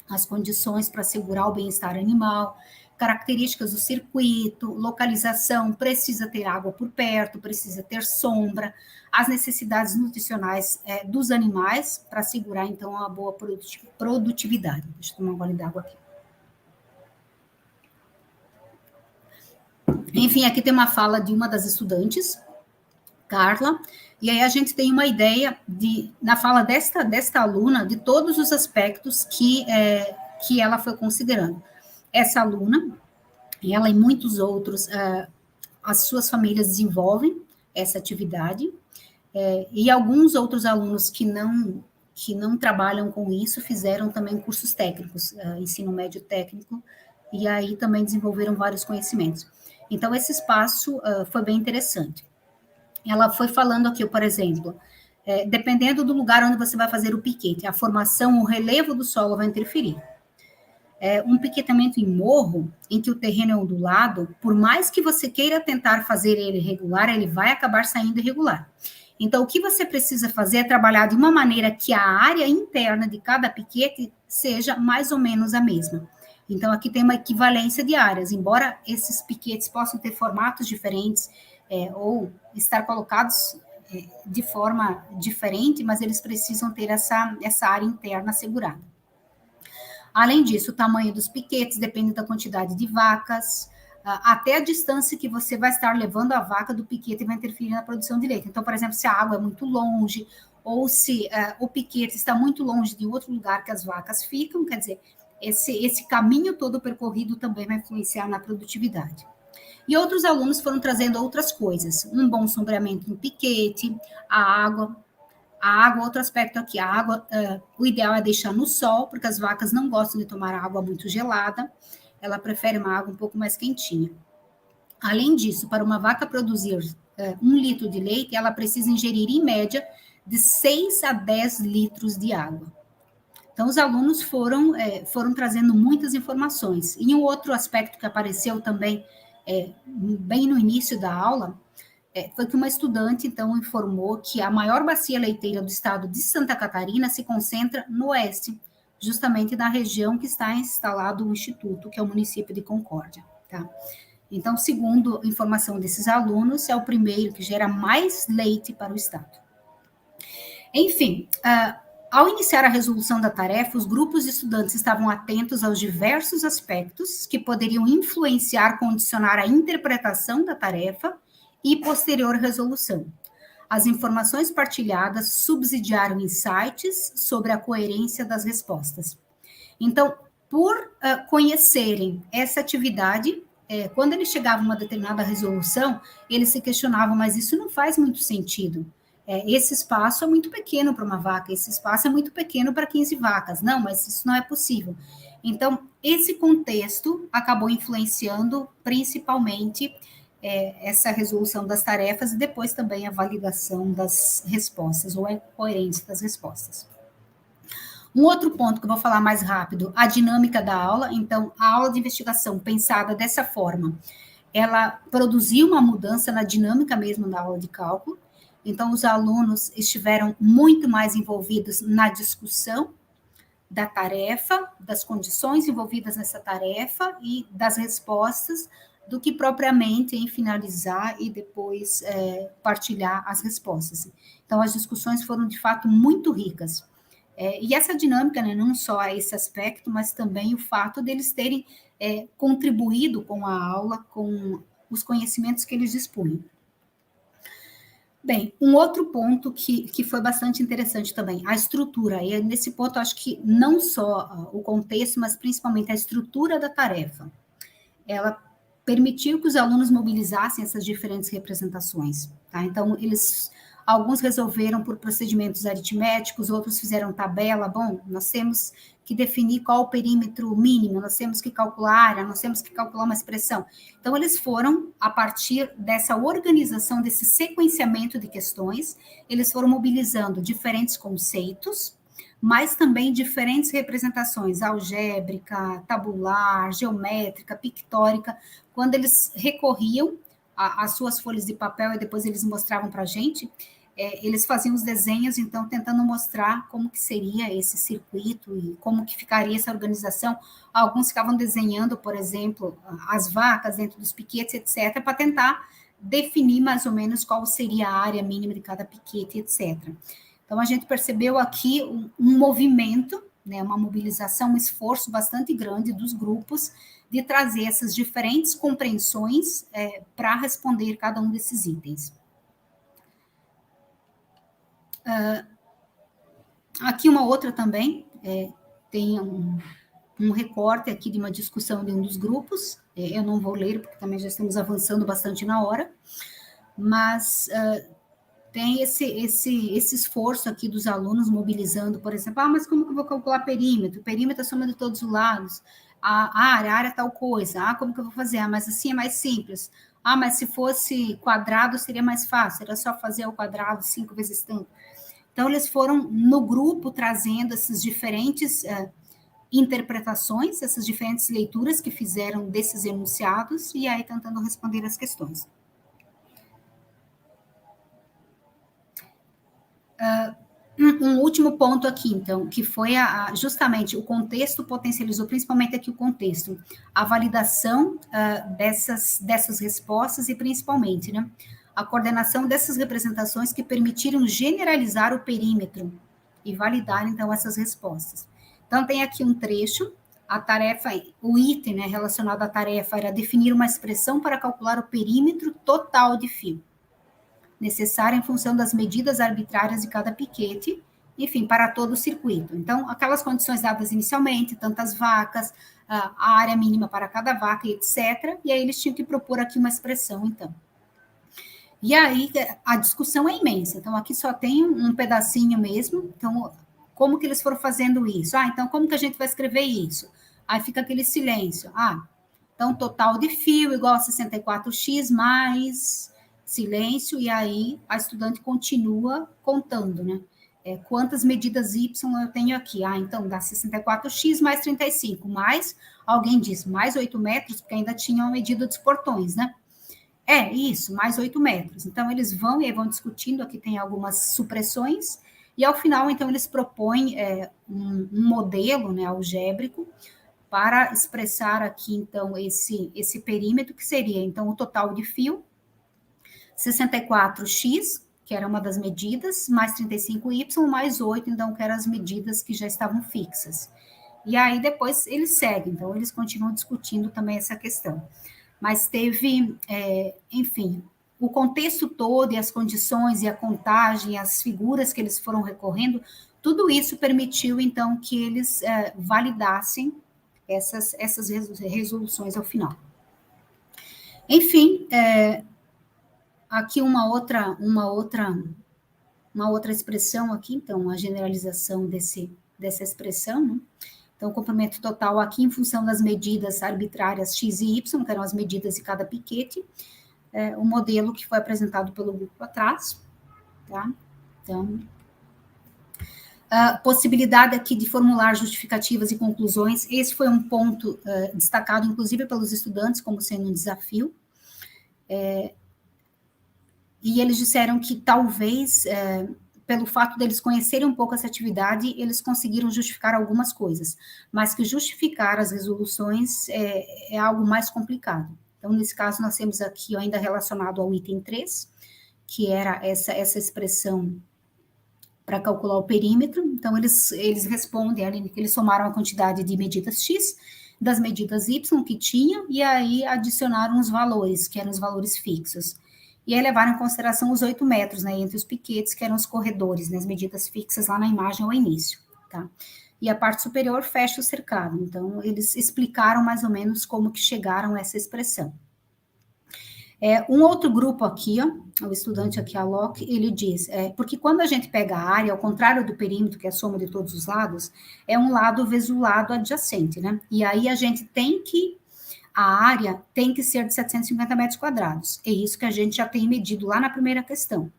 as condições para assegurar o bem-estar animal, características do circuito, localização, precisa ter água por perto, precisa ter sombra, as necessidades nutricionais dos animais para assegurar, então, uma boa produtividade. Deixa eu tomar um gole d'água aqui. Enfim, aqui tem uma fala de uma das estudantes, Carla, e aí a gente tem uma ideia na fala desta aluna, de todos os aspectos que ela foi considerando. Essa aluna, ela e muitos outros, as suas famílias desenvolvem essa atividade, e alguns outros alunos que não trabalham com isso, fizeram também cursos técnicos, ensino médio técnico, e aí também desenvolveram vários conhecimentos. Então, esse espaço foi bem interessante. Ela foi falando aqui, por exemplo, dependendo do lugar onde você vai fazer o piquete, a formação, o relevo do solo vai interferir. Um piquetamento em morro, em que o terreno é ondulado, por mais que você queira tentar fazer ele regular, ele vai acabar saindo irregular. Então, o que você precisa fazer é trabalhar de uma maneira que a área interna de cada piquete seja mais ou menos a mesma. Então, aqui tem uma equivalência de áreas, embora esses piquetes possam ter formatos diferentes, ou estar colocados de forma diferente, mas eles precisam ter essa área interna assegurada. Além disso, o tamanho dos piquetes depende da quantidade de vacas, até a distância que você vai estar levando a vaca do piquete vai interferir na produção de leite. Então, por exemplo, se a água é muito longe, ou se o piquete está muito longe de outro lugar que as vacas ficam, quer dizer, esse caminho todo percorrido também vai influenciar na produtividade. E outros alunos foram trazendo outras coisas, um bom sombreamento no piquete, a água, outro aspecto aqui, a água, o ideal é deixar no sol, porque as vacas não gostam de tomar água muito gelada, ela prefere uma água um pouco mais quentinha. Além disso, para uma vaca produzir 1 litro de leite, ela precisa ingerir, em média, de 6 a 10 litros de água. Então, os alunos foram trazendo muitas informações. E um outro aspecto que apareceu também, bem no início da aula, foi que uma estudante, então, informou que a maior bacia leiteira do estado de Santa Catarina se concentra no oeste, justamente na região que está instalado o instituto, que é o município de Concórdia, tá? Então, segundo a informação desses alunos, é o primeiro que gera mais leite para o estado. Enfim, ao iniciar a resolução da tarefa, os grupos de estudantes estavam atentos aos diversos aspectos que poderiam influenciar, condicionar a interpretação da tarefa e posterior resolução. As informações partilhadas subsidiaram insights sobre a coerência das respostas. Então, por conhecerem essa atividade, quando eles chegavam a uma determinada resolução, eles se questionavam, mas isso não faz muito sentido. Esse espaço é muito pequeno para uma vaca, esse espaço é muito pequeno para 15 vacas. Não, mas isso não é possível. Então, esse contexto acabou influenciando principalmente essa resolução das tarefas e depois também a validação das respostas, ou a coerência das respostas. Um outro ponto que eu vou falar mais rápido, a dinâmica da aula. Então, a aula de investigação pensada dessa forma, ela produziu uma mudança na dinâmica mesmo da aula de cálculo. Então, os alunos estiveram muito mais envolvidos na discussão da tarefa, das condições envolvidas nessa tarefa e das respostas, do que propriamente em finalizar e depois partilhar as respostas. Então, as discussões foram, de fato, muito ricas. E essa dinâmica, né, não só esse aspecto, mas também o fato deles terem contribuído com a aula, com os conhecimentos que eles dispunham. Bem, um outro ponto que foi bastante interessante também, a estrutura. E nesse ponto, acho que não só o contexto, mas principalmente a estrutura da tarefa. Ela permitiu que os alunos mobilizassem essas diferentes representações, tá? Então, alguns resolveram por procedimentos aritméticos, outros fizeram tabela. Bom, nós temos que definir qual o perímetro mínimo, nós temos que calcular a área, nós temos que calcular uma expressão. Então, eles foram, a partir dessa organização, desse sequenciamento de questões, eles foram mobilizando diferentes conceitos, mas também diferentes representações, algébrica, tabular, geométrica, pictórica, quando eles recorriam às suas folhas de papel e depois eles mostravam para a gente, eles faziam os desenhos, então, tentando mostrar como que seria esse circuito e como que ficaria essa organização. Alguns ficavam desenhando, por exemplo, as vacas dentro dos piquetes, etc., para tentar definir mais ou menos qual seria a área mínima de cada piquete, etc. Então, a gente percebeu aqui um movimento, né, uma mobilização, um esforço bastante grande dos grupos de trazer essas diferentes compreensões para responder cada um desses itens. Aqui uma outra também, tem um recorte aqui de uma discussão de um dos grupos, eu não vou ler, porque também já estamos avançando bastante na hora, mas tem esse esforço aqui dos alunos mobilizando, por exemplo, mas como que eu vou calcular perímetro? Perímetro é a soma de todos os lados. A área é tal coisa. Como que eu vou fazer? Mas assim é mais simples. Mas se fosse quadrado seria mais fácil, era só fazer o quadrado 5 vezes tanto. Então, eles foram, no grupo, trazendo essas diferentes interpretações, essas diferentes leituras que fizeram desses enunciados, e aí tentando responder as questões. Um último ponto aqui, então, que foi justamente o contexto potencializou, principalmente aqui o contexto, a validação dessas respostas e, principalmente, né, a coordenação dessas representações que permitiram generalizar o perímetro e validar, então, essas respostas. Então, tem aqui um trecho, a tarefa, o item, né, relacionado à tarefa era definir uma expressão para calcular o perímetro total de fio, necessária em função das medidas arbitrárias de cada piquete, enfim, para todo o circuito. Então, aquelas condições dadas inicialmente, tantas vacas, a área mínima para cada vaca, etc., e aí eles tinham que propor aqui uma expressão, então. E aí, a discussão é imensa. Então, aqui só tem um pedacinho mesmo. Então, como que eles foram fazendo isso? Então, como que a gente vai escrever isso? Aí fica aquele silêncio. Então, total de fio igual a 64x mais silêncio, e aí a estudante continua contando, né? Quantas medidas Y eu tenho aqui? Então, dá 64x mais 35, mais, alguém diz, mais 8 metros, porque ainda tinha uma medida dos portões, né? Isso, mais 8 metros. Então, eles vão discutindo, aqui tem algumas supressões, e ao final, então, eles propõem um modelo, né, algébrico, para expressar aqui, então, esse perímetro, que seria, então, o total de fio, 64x, que era uma das medidas, mais 35y, mais 8, então, que eram as medidas que já estavam fixas. E aí, depois, eles seguem, então, eles continuam discutindo também essa questão. Mas teve, enfim, o contexto todo e as condições e a contagem, as figuras que eles foram recorrendo, tudo isso permitiu, então, que eles validassem essas resoluções ao final. Enfim, aqui uma outra expressão aqui, então, a generalização dessa expressão, né? Então, o comprimento total aqui, em função das medidas arbitrárias x e y, que eram as medidas de cada piquete, o modelo que foi apresentado pelo grupo atrás, tá? Então, a possibilidade aqui de formular justificativas e conclusões, esse foi um ponto destacado, inclusive, pelos estudantes, como sendo um desafio, e eles disseram que talvez, pelo fato deles conhecerem um pouco essa atividade, eles conseguiram justificar algumas coisas, mas que justificar as resoluções é algo mais complicado. Então, nesse caso, nós temos aqui ainda relacionado ao item 3, que era essa expressão para calcular o perímetro. Então, eles respondem ali que eles somaram a quantidade de medidas x das medidas y que tinham, e aí adicionaram os valores, que eram os valores fixos. E aí levaram em consideração os 8 metros, né, entre os piquetes, que eram os corredores, né, as medidas fixas lá na imagem ao início, tá? E a parte superior fecha o cercado. Então, eles explicaram mais ou menos como que chegaram a essa expressão, Um outro grupo aqui, ó, o estudante aqui, Alok, ele diz, porque quando a gente pega a área, ao contrário do perímetro, que é a soma de todos os lados, é um lado vezes o lado adjacente, né? E aí a gente tem que, a área tem que ser de 750 metros quadrados. É isso que a gente já tem medido lá na primeira questão,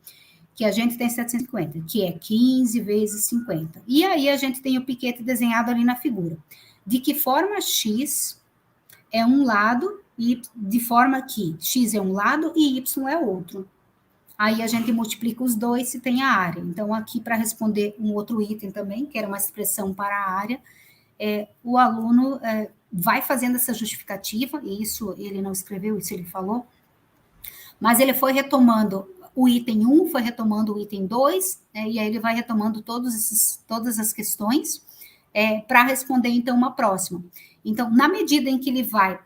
que a gente tem 750, que é 15 vezes 50. E aí a gente tem o piquete desenhado ali na figura. De que forma X é um lado, e de forma que X é um lado e Y é outro. Aí a gente multiplica os dois se tem a área. Então, aqui, para responder um outro item também, que era uma expressão para a área, o aluno vai fazendo essa justificativa, e isso ele não escreveu, isso ele falou, mas ele foi retomando o item 1, foi retomando o item 2, e aí ele vai retomando todas as questões para responder, então, uma próxima. Então, na medida em que ele vai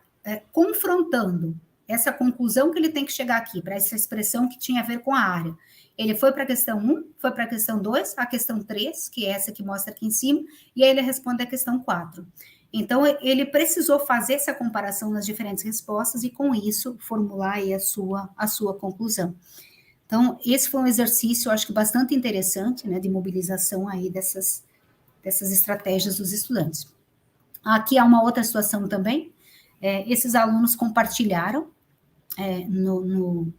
confrontando essa conclusão que ele tem que chegar aqui, para essa expressão que tinha a ver com a área, ele foi para a questão 1, foi para a questão 2, a questão 3, que é essa que mostra aqui em cima, e aí ele responde a questão 4. Então, ele precisou fazer essa comparação nas diferentes respostas e, com isso, formular aí a sua conclusão. Então, esse foi um exercício, eu acho que bastante interessante, né, de mobilização aí dessas estratégias dos estudantes. Aqui há uma outra situação também. Esses alunos compartilharam num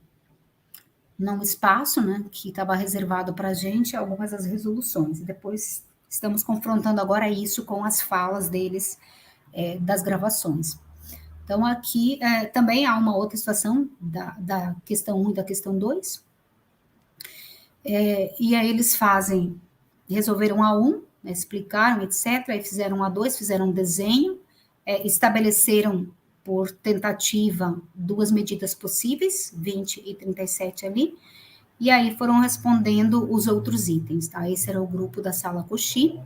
espaço, né, que estava reservado para a gente, algumas das resoluções. E depois estamos confrontando agora isso com as falas deles das gravações. Então, aqui também há uma outra situação da questão 1 e da questão 2. E aí eles resolveram a 1, explicaram, etc., aí fizeram a 2, fizeram um desenho, estabeleceram por tentativa 2 medidas possíveis, 20 e 37 ali, e aí foram respondendo os outros itens, tá? Esse era o grupo da sala Coxi.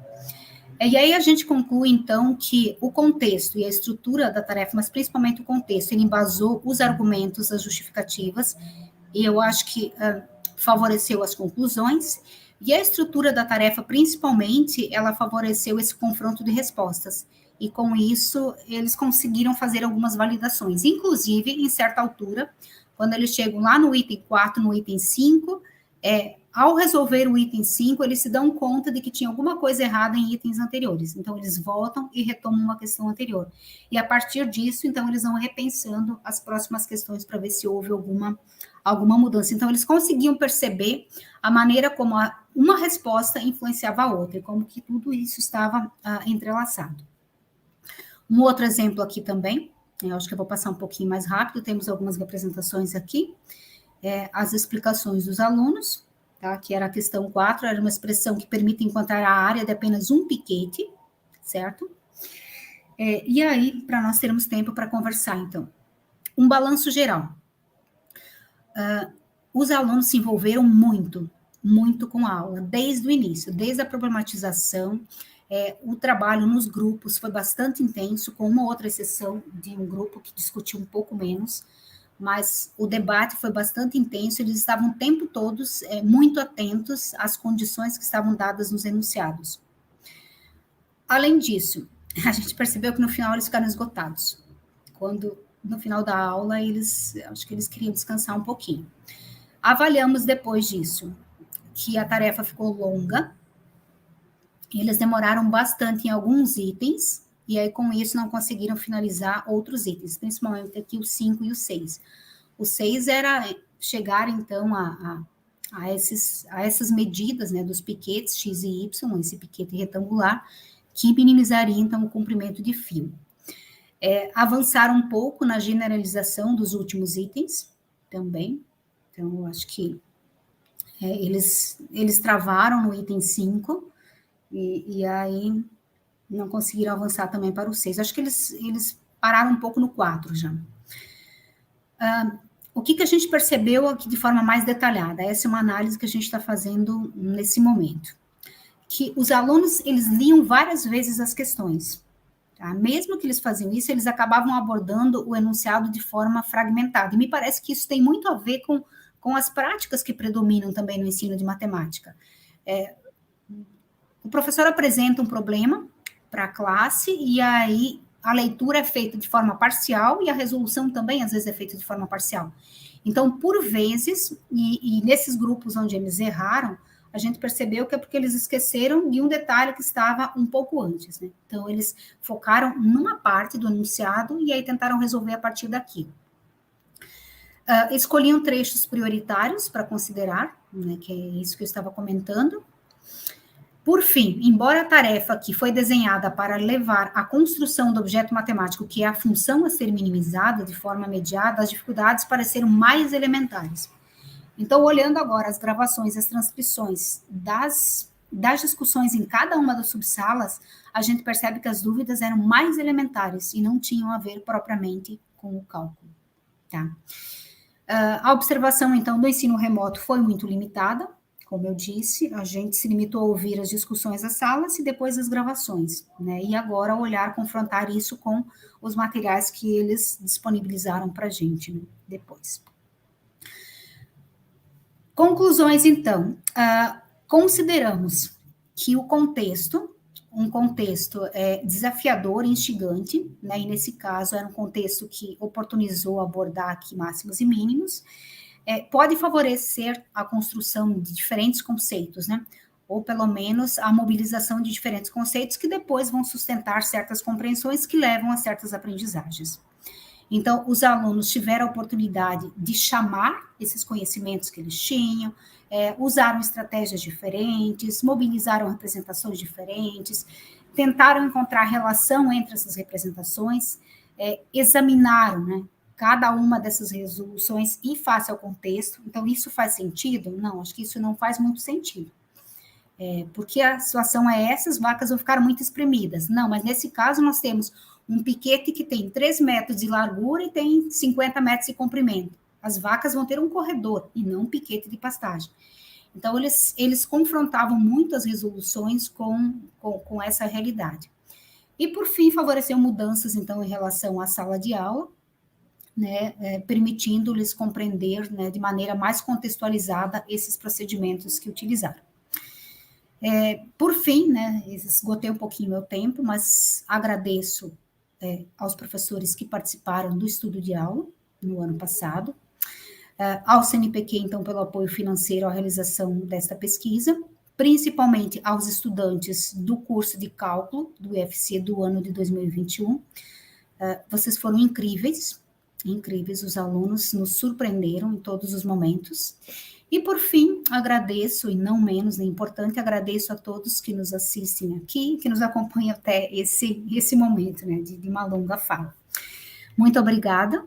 E aí a gente conclui, então, que o contexto e a estrutura da tarefa, mas principalmente o contexto, ele embasou os argumentos, as justificativas, e eu acho que favoreceu as conclusões, e a estrutura da tarefa, principalmente, ela favoreceu esse confronto de respostas. E com isso, eles conseguiram fazer algumas validações. Inclusive, em certa altura, quando eles chegam lá no item 4, no item 5, ao resolver o item 5, eles se dão conta de que tinha alguma coisa errada em itens anteriores. Então, eles voltam e retomam uma questão anterior. E a partir disso, então, eles vão repensando as próximas questões para ver se houve alguma mudança. Então, eles conseguiam perceber a maneira como uma resposta influenciava a outra, e como que tudo isso estava entrelaçado. Um outro exemplo aqui também, eu acho que eu vou passar um pouquinho mais rápido, temos algumas representações aqui, as explicações dos alunos, tá? Que era a questão 4, era uma expressão que permite encontrar a área de apenas um piquete, certo? E aí, para nós termos tempo para conversar, então, um balanço geral. Os alunos se envolveram muito com a aula, desde o início, desde a problematização. O trabalho nos grupos foi bastante intenso, com uma outra exceção de um grupo que discutiu um pouco menos, mas o debate foi bastante intenso, eles estavam o tempo todo muito atentos às condições que estavam dadas nos enunciados. Além disso, a gente percebeu que no final eles ficaram esgotados. Quando, no final da aula, acho que eles queriam descansar um pouquinho. Avaliamos depois disso que a tarefa ficou longa, eles demoraram bastante em alguns itens, e aí com isso não conseguiram finalizar outros itens, principalmente aqui o 5 e o 6. O 6 era chegar, então, a essas medidas, né, dos piquetes X e Y, esse piquete retangular, que minimizaria, então, o comprimento de fio. Avançaram um pouco na generalização dos últimos itens, também. Então, eu acho que eles travaram no item 5, e aí não conseguiram avançar também para o 6. Acho que eles pararam um pouco no 4 já. O que a gente percebeu aqui de forma mais detalhada? Essa é uma análise que a gente está fazendo nesse momento. Que os alunos, eles liam várias vezes as questões. Tá? Mesmo que eles faziam isso, eles acabavam abordando o enunciado de forma fragmentada. E me parece que isso tem muito a ver com as práticas que predominam também no ensino de matemática. O professor apresenta um problema para a classe, e aí a leitura é feita de forma parcial, e a resolução também, às vezes, é feita de forma parcial. Então, por vezes, e nesses grupos onde eles erraram, a gente percebeu que é porque eles esqueceram de um detalhe que estava um pouco antes, né? Então, eles focaram numa parte do enunciado e aí tentaram resolver a partir daqui. Escolhiam trechos prioritários para considerar, né, que é isso que eu estava comentando. Por fim, embora a tarefa que foi desenhada para levar à construção do objeto matemático, que é a função a ser minimizada de forma mediada, as dificuldades pareceram mais elementares. Então, olhando agora as gravações, as transcrições das discussões em cada uma das subsalas, a gente percebe que as dúvidas eram mais elementares e não tinham a ver propriamente com o cálculo. Tá? A observação, então, do ensino remoto foi muito limitada. Como eu disse, a gente se limitou a ouvir as discussões das salas e depois as gravações, né? E agora olhar, confrontar isso com os materiais que eles disponibilizaram para a gente, né? Depois. Conclusões, então. Consideramos que o contexto, um contexto desafiador, instigante, né? E nesse caso era um contexto que oportunizou abordar aqui máximos e mínimos, pode favorecer a construção de diferentes conceitos, né? Ou pelo menos a mobilização de diferentes conceitos que depois vão sustentar certas compreensões que levam a certas aprendizagens. Então, os alunos tiveram a oportunidade de chamar esses conhecimentos que eles tinham, usaram estratégias diferentes, mobilizaram representações diferentes, tentaram encontrar relação entre essas representações, examinaram, né, cada uma dessas resoluções e face ao contexto. Então, isso faz sentido? Não, acho que isso não faz muito sentido. Porque a situação é essa, as vacas vão ficar muito espremidas. Não, mas nesse caso nós temos um piquete que tem 3 metros de largura e tem 50 metros de comprimento. As vacas vão ter um corredor e não um piquete de pastagem. Então, eles confrontavam muito as resoluções com essa realidade. E, por fim, favoreceu mudanças, então, em relação à sala de aula, né, permitindo-lhes compreender, né, de maneira mais contextualizada esses procedimentos que utilizaram. Por fim, né, esgotei um pouquinho meu tempo, mas agradeço aos professores que participaram do estudo de aula no ano passado, ao CNPq, então, pelo apoio financeiro à realização desta pesquisa, principalmente aos estudantes do curso de cálculo do IFC do ano de 2021. Vocês foram incríveis, os alunos nos surpreenderam em todos os momentos. E, por fim, agradeço, e não menos importante, agradeço a todos que nos assistem aqui, que nos acompanham até esse momento, né, de uma longa fala. Muito obrigada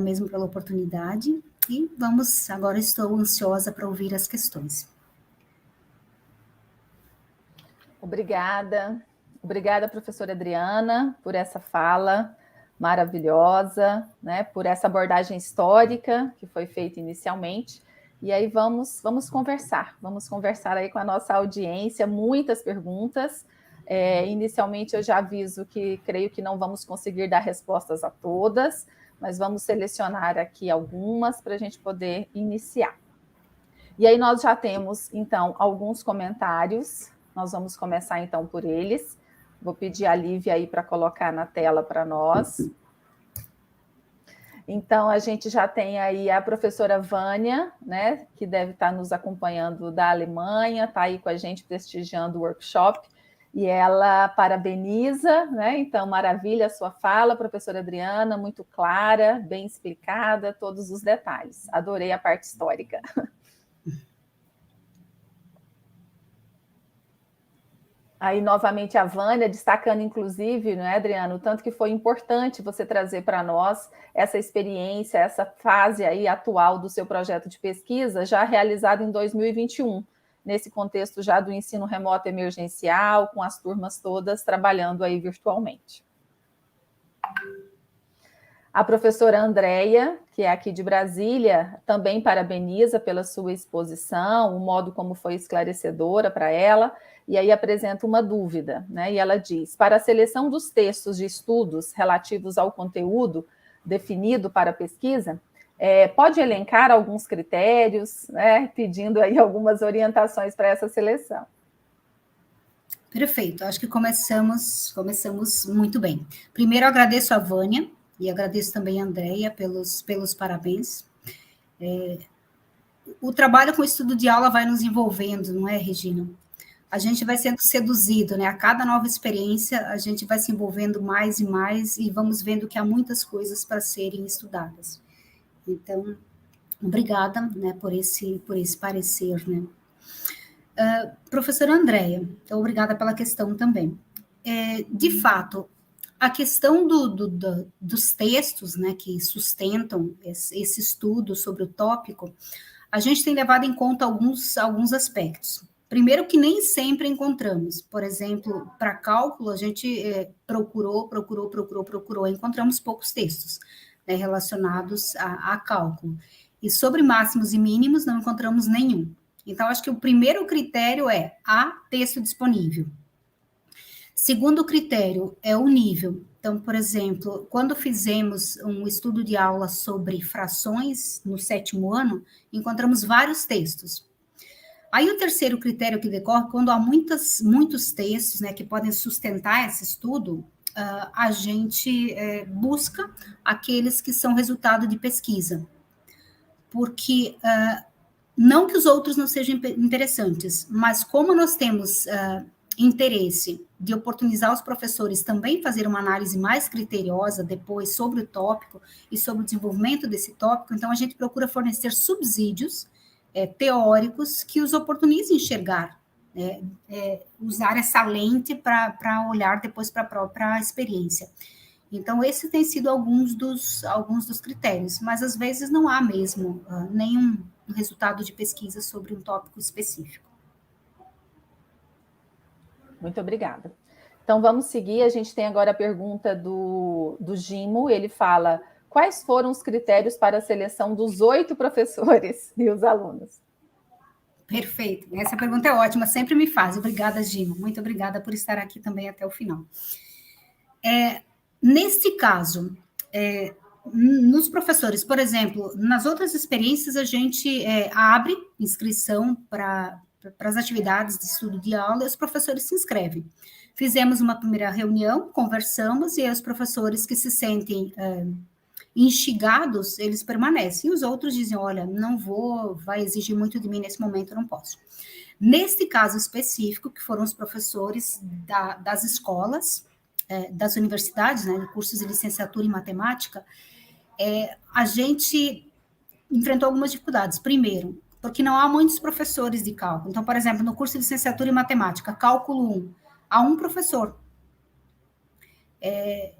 mesmo pela oportunidade, e agora estou ansiosa para ouvir as questões. Obrigada, professora Adriana, por essa fala maravilhosa, né, por essa abordagem histórica que foi feita inicialmente. E aí vamos conversar aí com a nossa audiência, muitas perguntas. Inicialmente eu já aviso que creio que não vamos conseguir dar respostas a todas, mas vamos selecionar aqui algumas para a gente poder iniciar. E aí nós já temos, então, alguns comentários, nós vamos começar então por eles. Vou pedir a Lívia aí para colocar na tela para nós. Então, a gente já tem aí a professora Vânia, né, que deve estar nos acompanhando da Alemanha, está aí com a gente prestigiando o workshop, e ela parabeniza, né? Então, maravilha a sua fala, professora Adriana, muito clara, bem explicada, todos os detalhes. Adorei a parte histórica. Aí, novamente, a Vânia, destacando, inclusive, né, Adriano, o tanto que foi importante você trazer para nós essa experiência, essa fase aí atual do seu projeto de pesquisa, já realizado em 2021, nesse contexto já do ensino remoto emergencial, com as turmas todas trabalhando aí virtualmente. A professora Andréia, que é aqui de Brasília, também parabeniza pela sua exposição, o modo como foi esclarecedora para ela, e aí apresenta uma dúvida, né? E ela diz: para a seleção dos textos de estudos relativos ao conteúdo definido para a pesquisa, pode elencar alguns critérios, né? Pedindo aí algumas orientações para essa seleção. Perfeito, acho que começamos muito bem. Primeiro, agradeço a Vânia, e agradeço também a Andréia pelos parabéns. O trabalho com o estudo de aula vai nos envolvendo, não é, Regina? A gente vai sendo seduzido, né? A cada nova experiência, a gente vai se envolvendo mais e vamos vendo que há muitas coisas para serem estudadas. Então, obrigada, né, por esse parecer, né? Professora Andréia, então, obrigada pela questão também. De fato, a questão dos textos, né, que sustentam esse estudo sobre o tópico, a gente tem levado em conta alguns aspectos. Primeiro, que nem sempre encontramos. Por exemplo, para cálculo, a gente procurou, encontramos poucos textos, né, relacionados a cálculo. E sobre máximos e mínimos, não encontramos nenhum. Então, acho que o primeiro critério há texto disponível. Segundo critério é o nível. Então, por exemplo, quando fizemos um estudo de aula sobre frações no 7º ano, encontramos vários textos. Aí o terceiro critério que decorre, quando há muitos textos, né, que podem sustentar esse estudo, a gente busca aqueles que são resultado de pesquisa. Porque não que os outros não sejam interessantes, mas como nós temos interesse de oportunizar os professores também fazer uma análise mais criteriosa depois sobre o tópico e sobre o desenvolvimento desse tópico, então a gente procura fornecer subsídios teóricos que os oportunizem enxergar, usar essa lente para olhar depois para a própria experiência. Então, esse tem sido alguns dos critérios, mas às vezes não há mesmo nenhum resultado de pesquisa sobre um tópico específico. Muito obrigada. Então, vamos seguir. A gente tem agora a pergunta do Gimo. Ele fala: quais foram os critérios para a seleção dos 8 professores e os alunos? Perfeito. Essa pergunta é ótima, sempre me faz. Obrigada, Gimo. Muito obrigada por estar aqui também até o final. Nesse caso, nos professores, por exemplo, nas outras experiências, a gente abre inscrição para as atividades de estudo de aula e os professores se inscrevem. Fizemos uma primeira reunião, conversamos, e aí os professores que se sentem instigados, eles permanecem. E os outros dizem, olha, não vou, vai exigir muito de mim nesse momento, eu não posso. Neste caso específico, que foram os professores das escolas, das universidades, né, de cursos de licenciatura em matemática, a gente enfrentou algumas dificuldades. Primeiro, porque não há muitos professores de cálculo. Então, por exemplo, no curso de licenciatura em matemática, cálculo 1, há um professor.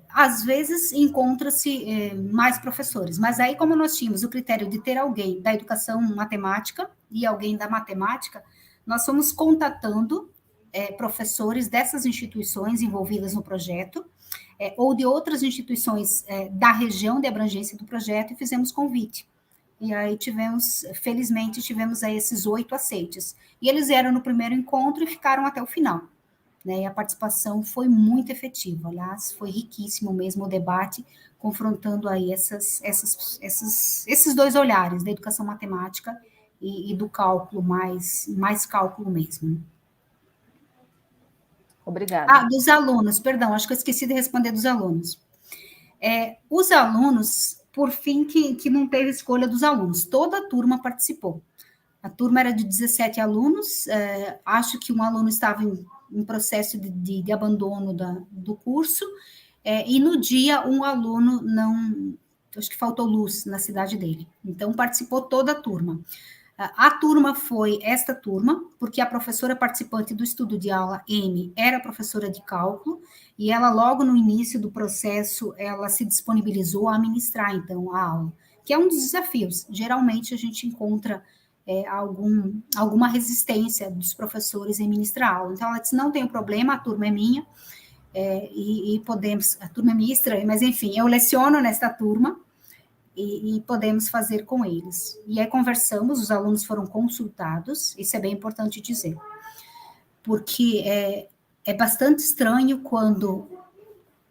Às vezes encontra-se mais professores, mas aí, como nós tínhamos o critério de ter alguém da educação matemática e alguém da matemática, nós fomos contatando professores dessas instituições envolvidas no projeto, ou de outras instituições da região de abrangência do projeto, e fizemos convite. E aí felizmente tivemos aí esses 8 aceites. E eles vieram no primeiro encontro e ficaram até o final. Né? E a participação foi muito efetiva, aliás, foi riquíssimo mesmo o debate, confrontando aí esses dois olhares, da educação matemática e do cálculo, mais cálculo mesmo. Obrigada. Dos alunos, perdão, acho que eu esqueci de responder dos alunos. Os alunos, por fim, que não teve escolha dos alunos, toda a turma participou. A turma era de 17 alunos, acho que um aluno estava em processo de abandono do curso, e no dia um aluno acho que faltou luz na cidade dele, então participou toda a turma. A turma foi esta turma, porque a professora participante do estudo de aula M era professora de cálculo, e ela logo no início do processo, ela se disponibilizou a ministrar, então, a aula, que é um dos desafios. Geralmente a gente encontra alguma resistência dos professores em ministrar a aula. Então, ela disse, não tem problema, a turma é minha, e podemos, a turma é minha estranha, mas enfim, eu leciono nesta turma, e podemos fazer com eles. E aí conversamos, os alunos foram consultados, isso é bem importante dizer, porque é bastante estranho quando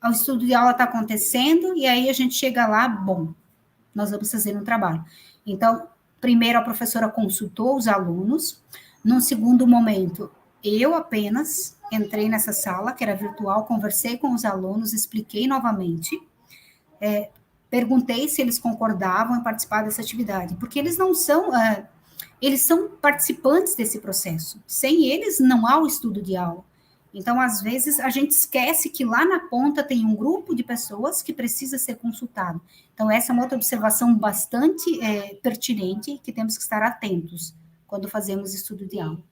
o estudo de aula está acontecendo, e aí a gente chega lá, bom, nós vamos fazer um trabalho. Então, primeiro a professora consultou os alunos, num segundo momento, eu apenas entrei nessa sala, que era virtual, conversei com os alunos, expliquei novamente, perguntei se eles concordavam em participar dessa atividade, porque eles não são, eles são participantes desse processo. Sem eles, não há o estudo de aula. Então, às vezes, a gente esquece que lá na ponta tem um grupo de pessoas que precisa ser consultado. Então, essa é uma outra observação bastante pertinente, que temos que estar atentos quando fazemos estudo de aula.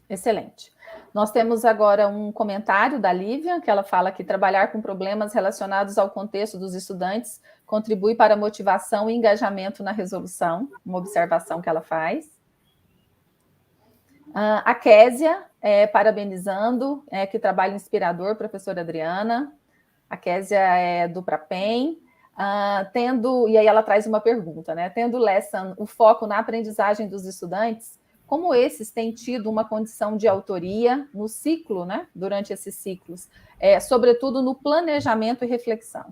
Excelente. Nós temos agora um comentário da Lívia, que ela fala que trabalhar com problemas relacionados ao contexto dos estudantes contribui para a motivação e engajamento na resolução, uma observação que ela faz. A Késia, parabenizando, que trabalho inspirador, professora Adriana. A Késia é do Prapem. E aí ela traz uma pergunta, né? Tendo Lesson o foco na aprendizagem dos estudantes, como esses têm tido uma condição de autoria no ciclo, né? Durante esses ciclos, sobretudo no planejamento e reflexão.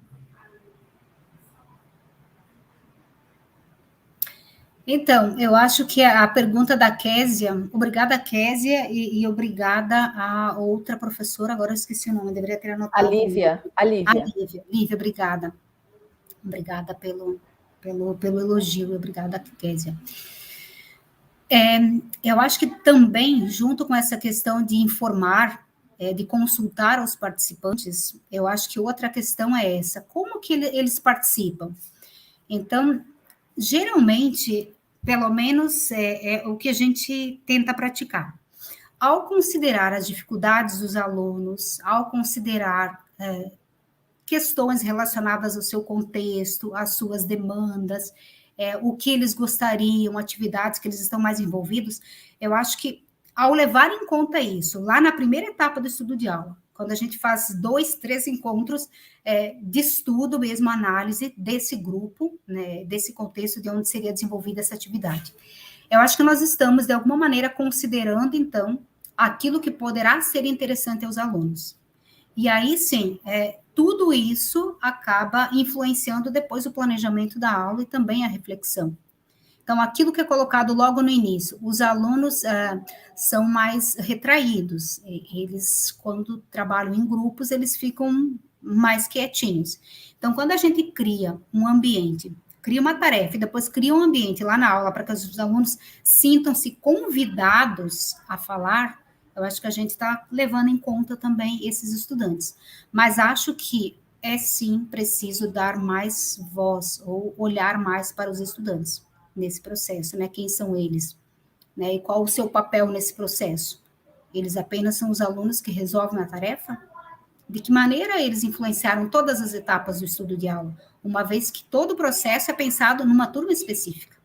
Então, eu acho que a pergunta da Késia, obrigada, Késia, e obrigada a outra professora, agora eu esqueci o nome, deveria ter anotado. A Lívia. Lívia, obrigada. Obrigada pelo elogio, obrigada, Késia. Eu acho que também, junto com essa questão de informar, de consultar os participantes, eu acho que outra questão é essa, como que eles participam? Então, geralmente, pelo menos é o que a gente tenta praticar. Ao considerar as dificuldades dos alunos, ao considerar questões relacionadas ao seu contexto, às suas demandas, o que eles gostariam, atividades que eles estão mais envolvidos, eu acho que, ao levar em conta isso, lá na primeira etapa do estudo de aula, quando a gente faz 2, 3 encontros de estudo mesmo, análise desse grupo, né, desse contexto de onde seria desenvolvida essa atividade. Eu acho que nós estamos, de alguma maneira, considerando, então, aquilo que poderá ser interessante aos alunos. E aí, sim, tudo isso acaba influenciando depois o planejamento da aula e também a reflexão. Então, aquilo que é colocado logo no início, os alunos são mais retraídos. Eles, quando trabalham em grupos, eles ficam mais quietinhos. Então, quando a gente cria um ambiente, cria uma tarefa e depois cria um ambiente lá na aula para que os alunos sintam-se convidados a falar, eu acho que a gente está levando em conta também esses estudantes. Mas acho que sim preciso dar mais voz ou olhar mais para os estudantes nesse processo, né? Quem são eles, né? E qual o seu papel nesse processo? Eles apenas são os alunos que resolvem a tarefa? De que maneira eles influenciaram todas as etapas do estudo de aula, uma vez que todo o processo é pensado numa turma específica,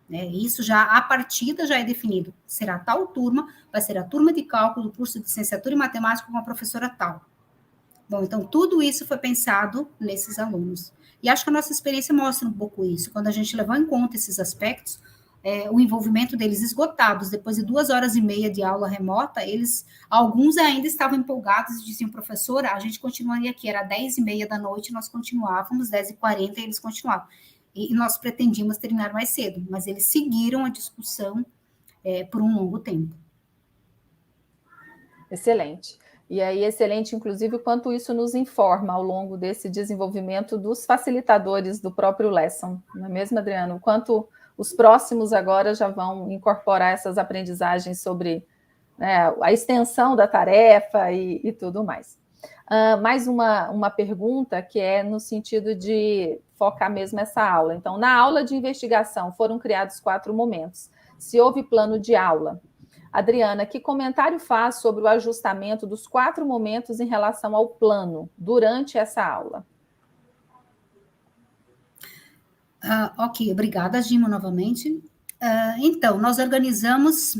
né? Isso já, a partida já é definido. Será tal turma, vai ser a turma de cálculo do curso de licenciatura em matemática com a professora tal. Bom, então tudo isso foi pensado nesses alunos. E acho que a nossa experiência mostra um pouco isso. Quando a gente levou em conta esses aspectos, o envolvimento deles esgotados, depois de 2h30 de aula remota, alguns ainda estavam empolgados e diziam, professora, a gente continuaria aqui, era 10h30 da noite, nós continuávamos, 10h40 eles continuavam. E nós pretendíamos terminar mais cedo, mas eles seguiram a discussão por um longo tempo. Excelente. E aí, excelente, inclusive, o quanto isso nos informa ao longo desse desenvolvimento dos facilitadores do próprio Lesson, não é mesmo, Adriano? O quanto os próximos agora já vão incorporar essas aprendizagens sobre, né, a extensão da tarefa e tudo mais. Mais uma pergunta que é no sentido de focar mesmo essa aula. Então, na aula de investigação foram criados 4 momentos. Se houve plano de aula, Adriana, que comentário faz sobre o ajustamento dos 4 momentos em relação ao plano durante essa aula? Ok, obrigada, Gima, novamente. Então, nós organizamos,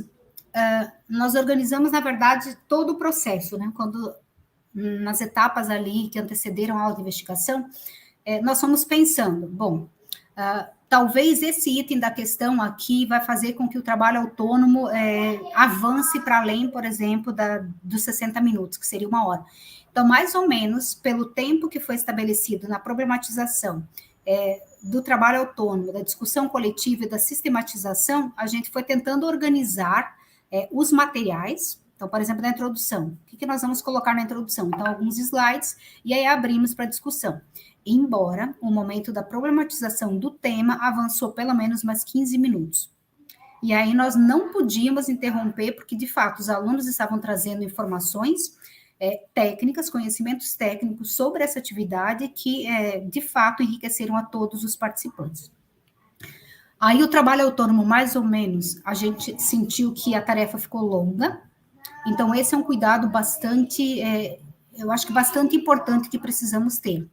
na verdade, todo o processo, né? Quando, nas etapas ali que antecederam a aula de investigação, nós fomos pensando, bom, talvez esse item da questão aqui vai fazer com que o trabalho autônomo avance para além, por exemplo, dos 60 minutos, que seria 1 hora. Então, mais ou menos, pelo tempo que foi estabelecido na problematização do trabalho autônomo, da discussão coletiva e da sistematização, a gente foi tentando organizar os materiais, Então, por exemplo, na introdução, o que nós vamos colocar na introdução? Então, alguns slides, e aí abrimos para discussão. Embora o momento da problematização do tema avançou pelo menos mais 15 minutos. E aí nós não podíamos interromper, porque, de fato, os alunos estavam trazendo informações técnicas, conhecimentos técnicos sobre essa atividade que, de fato, enriqueceram a todos os participantes. Aí o trabalho autônomo, mais ou menos, a gente sentiu que a tarefa ficou longa, então esse é um cuidado bastante, eu acho que bastante importante que precisamos ter.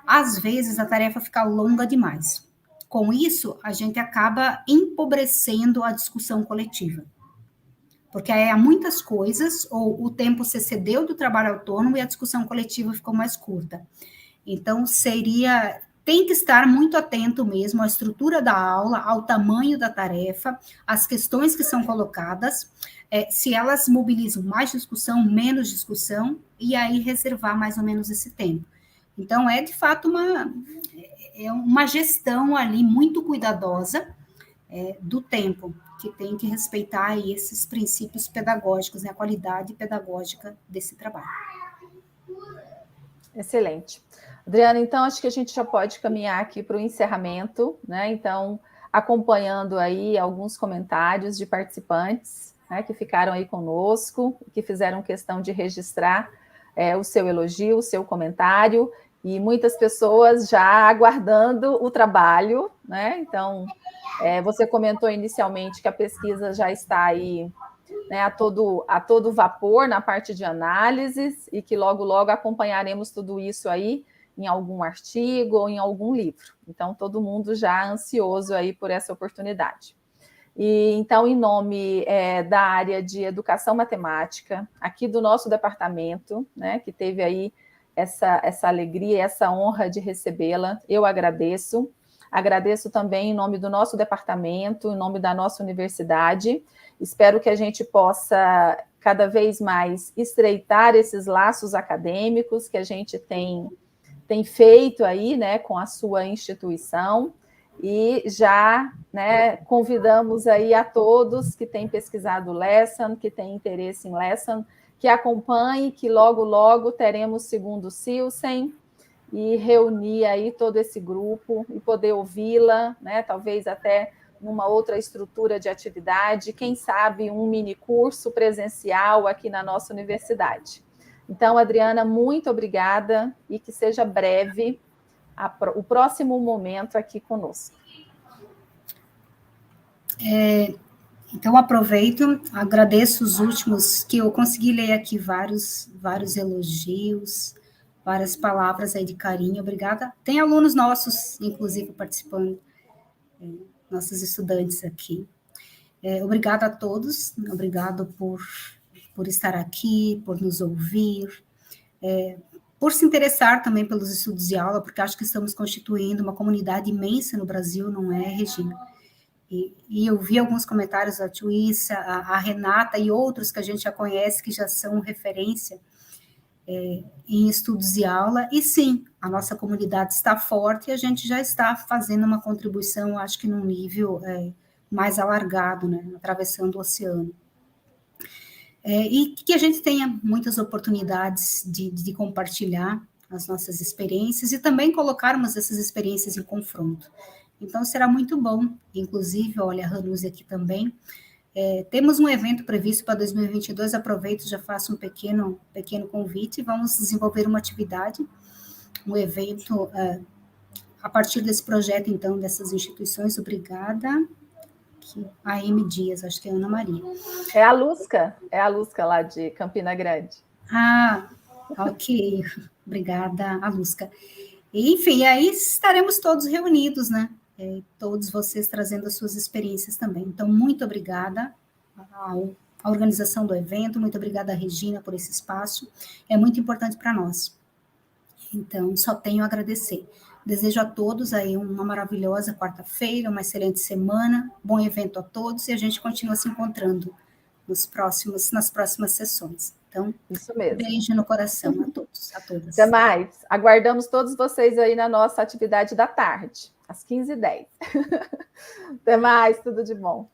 Às vezes a tarefa fica longa demais. Com isso, a gente acaba empobrecendo a discussão coletiva. Porque há muitas coisas, ou o tempo se excedeu do trabalho autônomo e a discussão coletiva ficou mais curta. Então, tem que estar muito atento mesmo à estrutura da aula, ao tamanho da tarefa, às questões que são colocadas, se elas mobilizam mais discussão, menos discussão, e aí reservar mais ou menos esse tempo. Então, de fato uma gestão ali muito cuidadosa do tempo, que tem que respeitar aí esses princípios pedagógicos, né, a qualidade pedagógica desse trabalho. Excelente. Adriana, então, acho que a gente já pode caminhar aqui para o encerramento, né? Então, acompanhando aí alguns comentários de participantes, né, que ficaram aí conosco, que fizeram questão de registrar o seu elogio, o seu comentário, e muitas pessoas já aguardando o trabalho, né? Então, você comentou inicialmente que a pesquisa já está aí, né, a todo vapor na parte de análises e que logo, logo acompanharemos tudo isso aí em algum artigo ou em algum livro. Então, todo mundo já ansioso aí por essa oportunidade. E, então, em nome da área de educação matemática, aqui do nosso departamento, né, que teve aí essa alegria, essa honra de recebê-la, eu agradeço. Agradeço também em nome do nosso departamento, em nome da nossa universidade. Espero que a gente possa cada vez mais estreitar esses laços acadêmicos que a gente tem feito aí, né, com a sua instituição, e já, né, convidamos aí a todos que têm pesquisado Lesson, que têm interesse em Lesson, que acompanhem, que logo, logo teremos segundo Silsen, e reunir aí todo esse grupo e poder ouvi-la, né, talvez até numa outra estrutura de atividade, quem sabe um mini curso presencial aqui na nossa universidade. Então, Adriana, muito obrigada e que seja breve o próximo momento aqui conosco. Então, aproveito, agradeço os últimos, que eu consegui ler aqui vários elogios, várias palavras aí de carinho, obrigada. Tem alunos nossos, inclusive, participando, nossos estudantes aqui. Obrigada a todos, obrigado por estar aqui, por nos ouvir, por se interessar também pelos estudos de aula, porque acho que estamos constituindo uma comunidade imensa no Brasil, não é, Regina? E eu vi alguns comentários da Tuíssa, a Renata e outros que a gente já conhece, que já são referência em estudos de aula, e sim, a nossa comunidade está forte e a gente já está fazendo uma contribuição, acho que num nível mais alargado, né, atravessando o oceano. E que a gente tenha muitas oportunidades de compartilhar as nossas experiências e também colocarmos essas experiências em confronto. Então, será muito bom, inclusive, olha, a Ranuzi aqui também, temos um evento previsto para 2022, aproveito, já faço um pequeno convite, vamos desenvolver uma atividade, um evento a partir desse projeto, então, dessas instituições. Obrigada. A M. Dias, acho que é Ana Maria. É a Lusca lá de Campina Grande. Ah, ok. Obrigada, a Lusca. Enfim, aí estaremos todos reunidos, né? Todos vocês trazendo as suas experiências também. Então, muito obrigada à organização do evento, muito obrigada, Regina, por esse espaço. É muito importante para nós. Então, só tenho a agradecer. Desejo a todos aí uma maravilhosa quarta-feira, uma excelente semana, bom evento a todos, e a gente continua se encontrando nas próximas sessões. Então, isso mesmo. Beijo no coração a todos, a todas. Até mais. Aguardamos todos vocês aí na nossa atividade da tarde, às 15h10. Até mais, tudo de bom.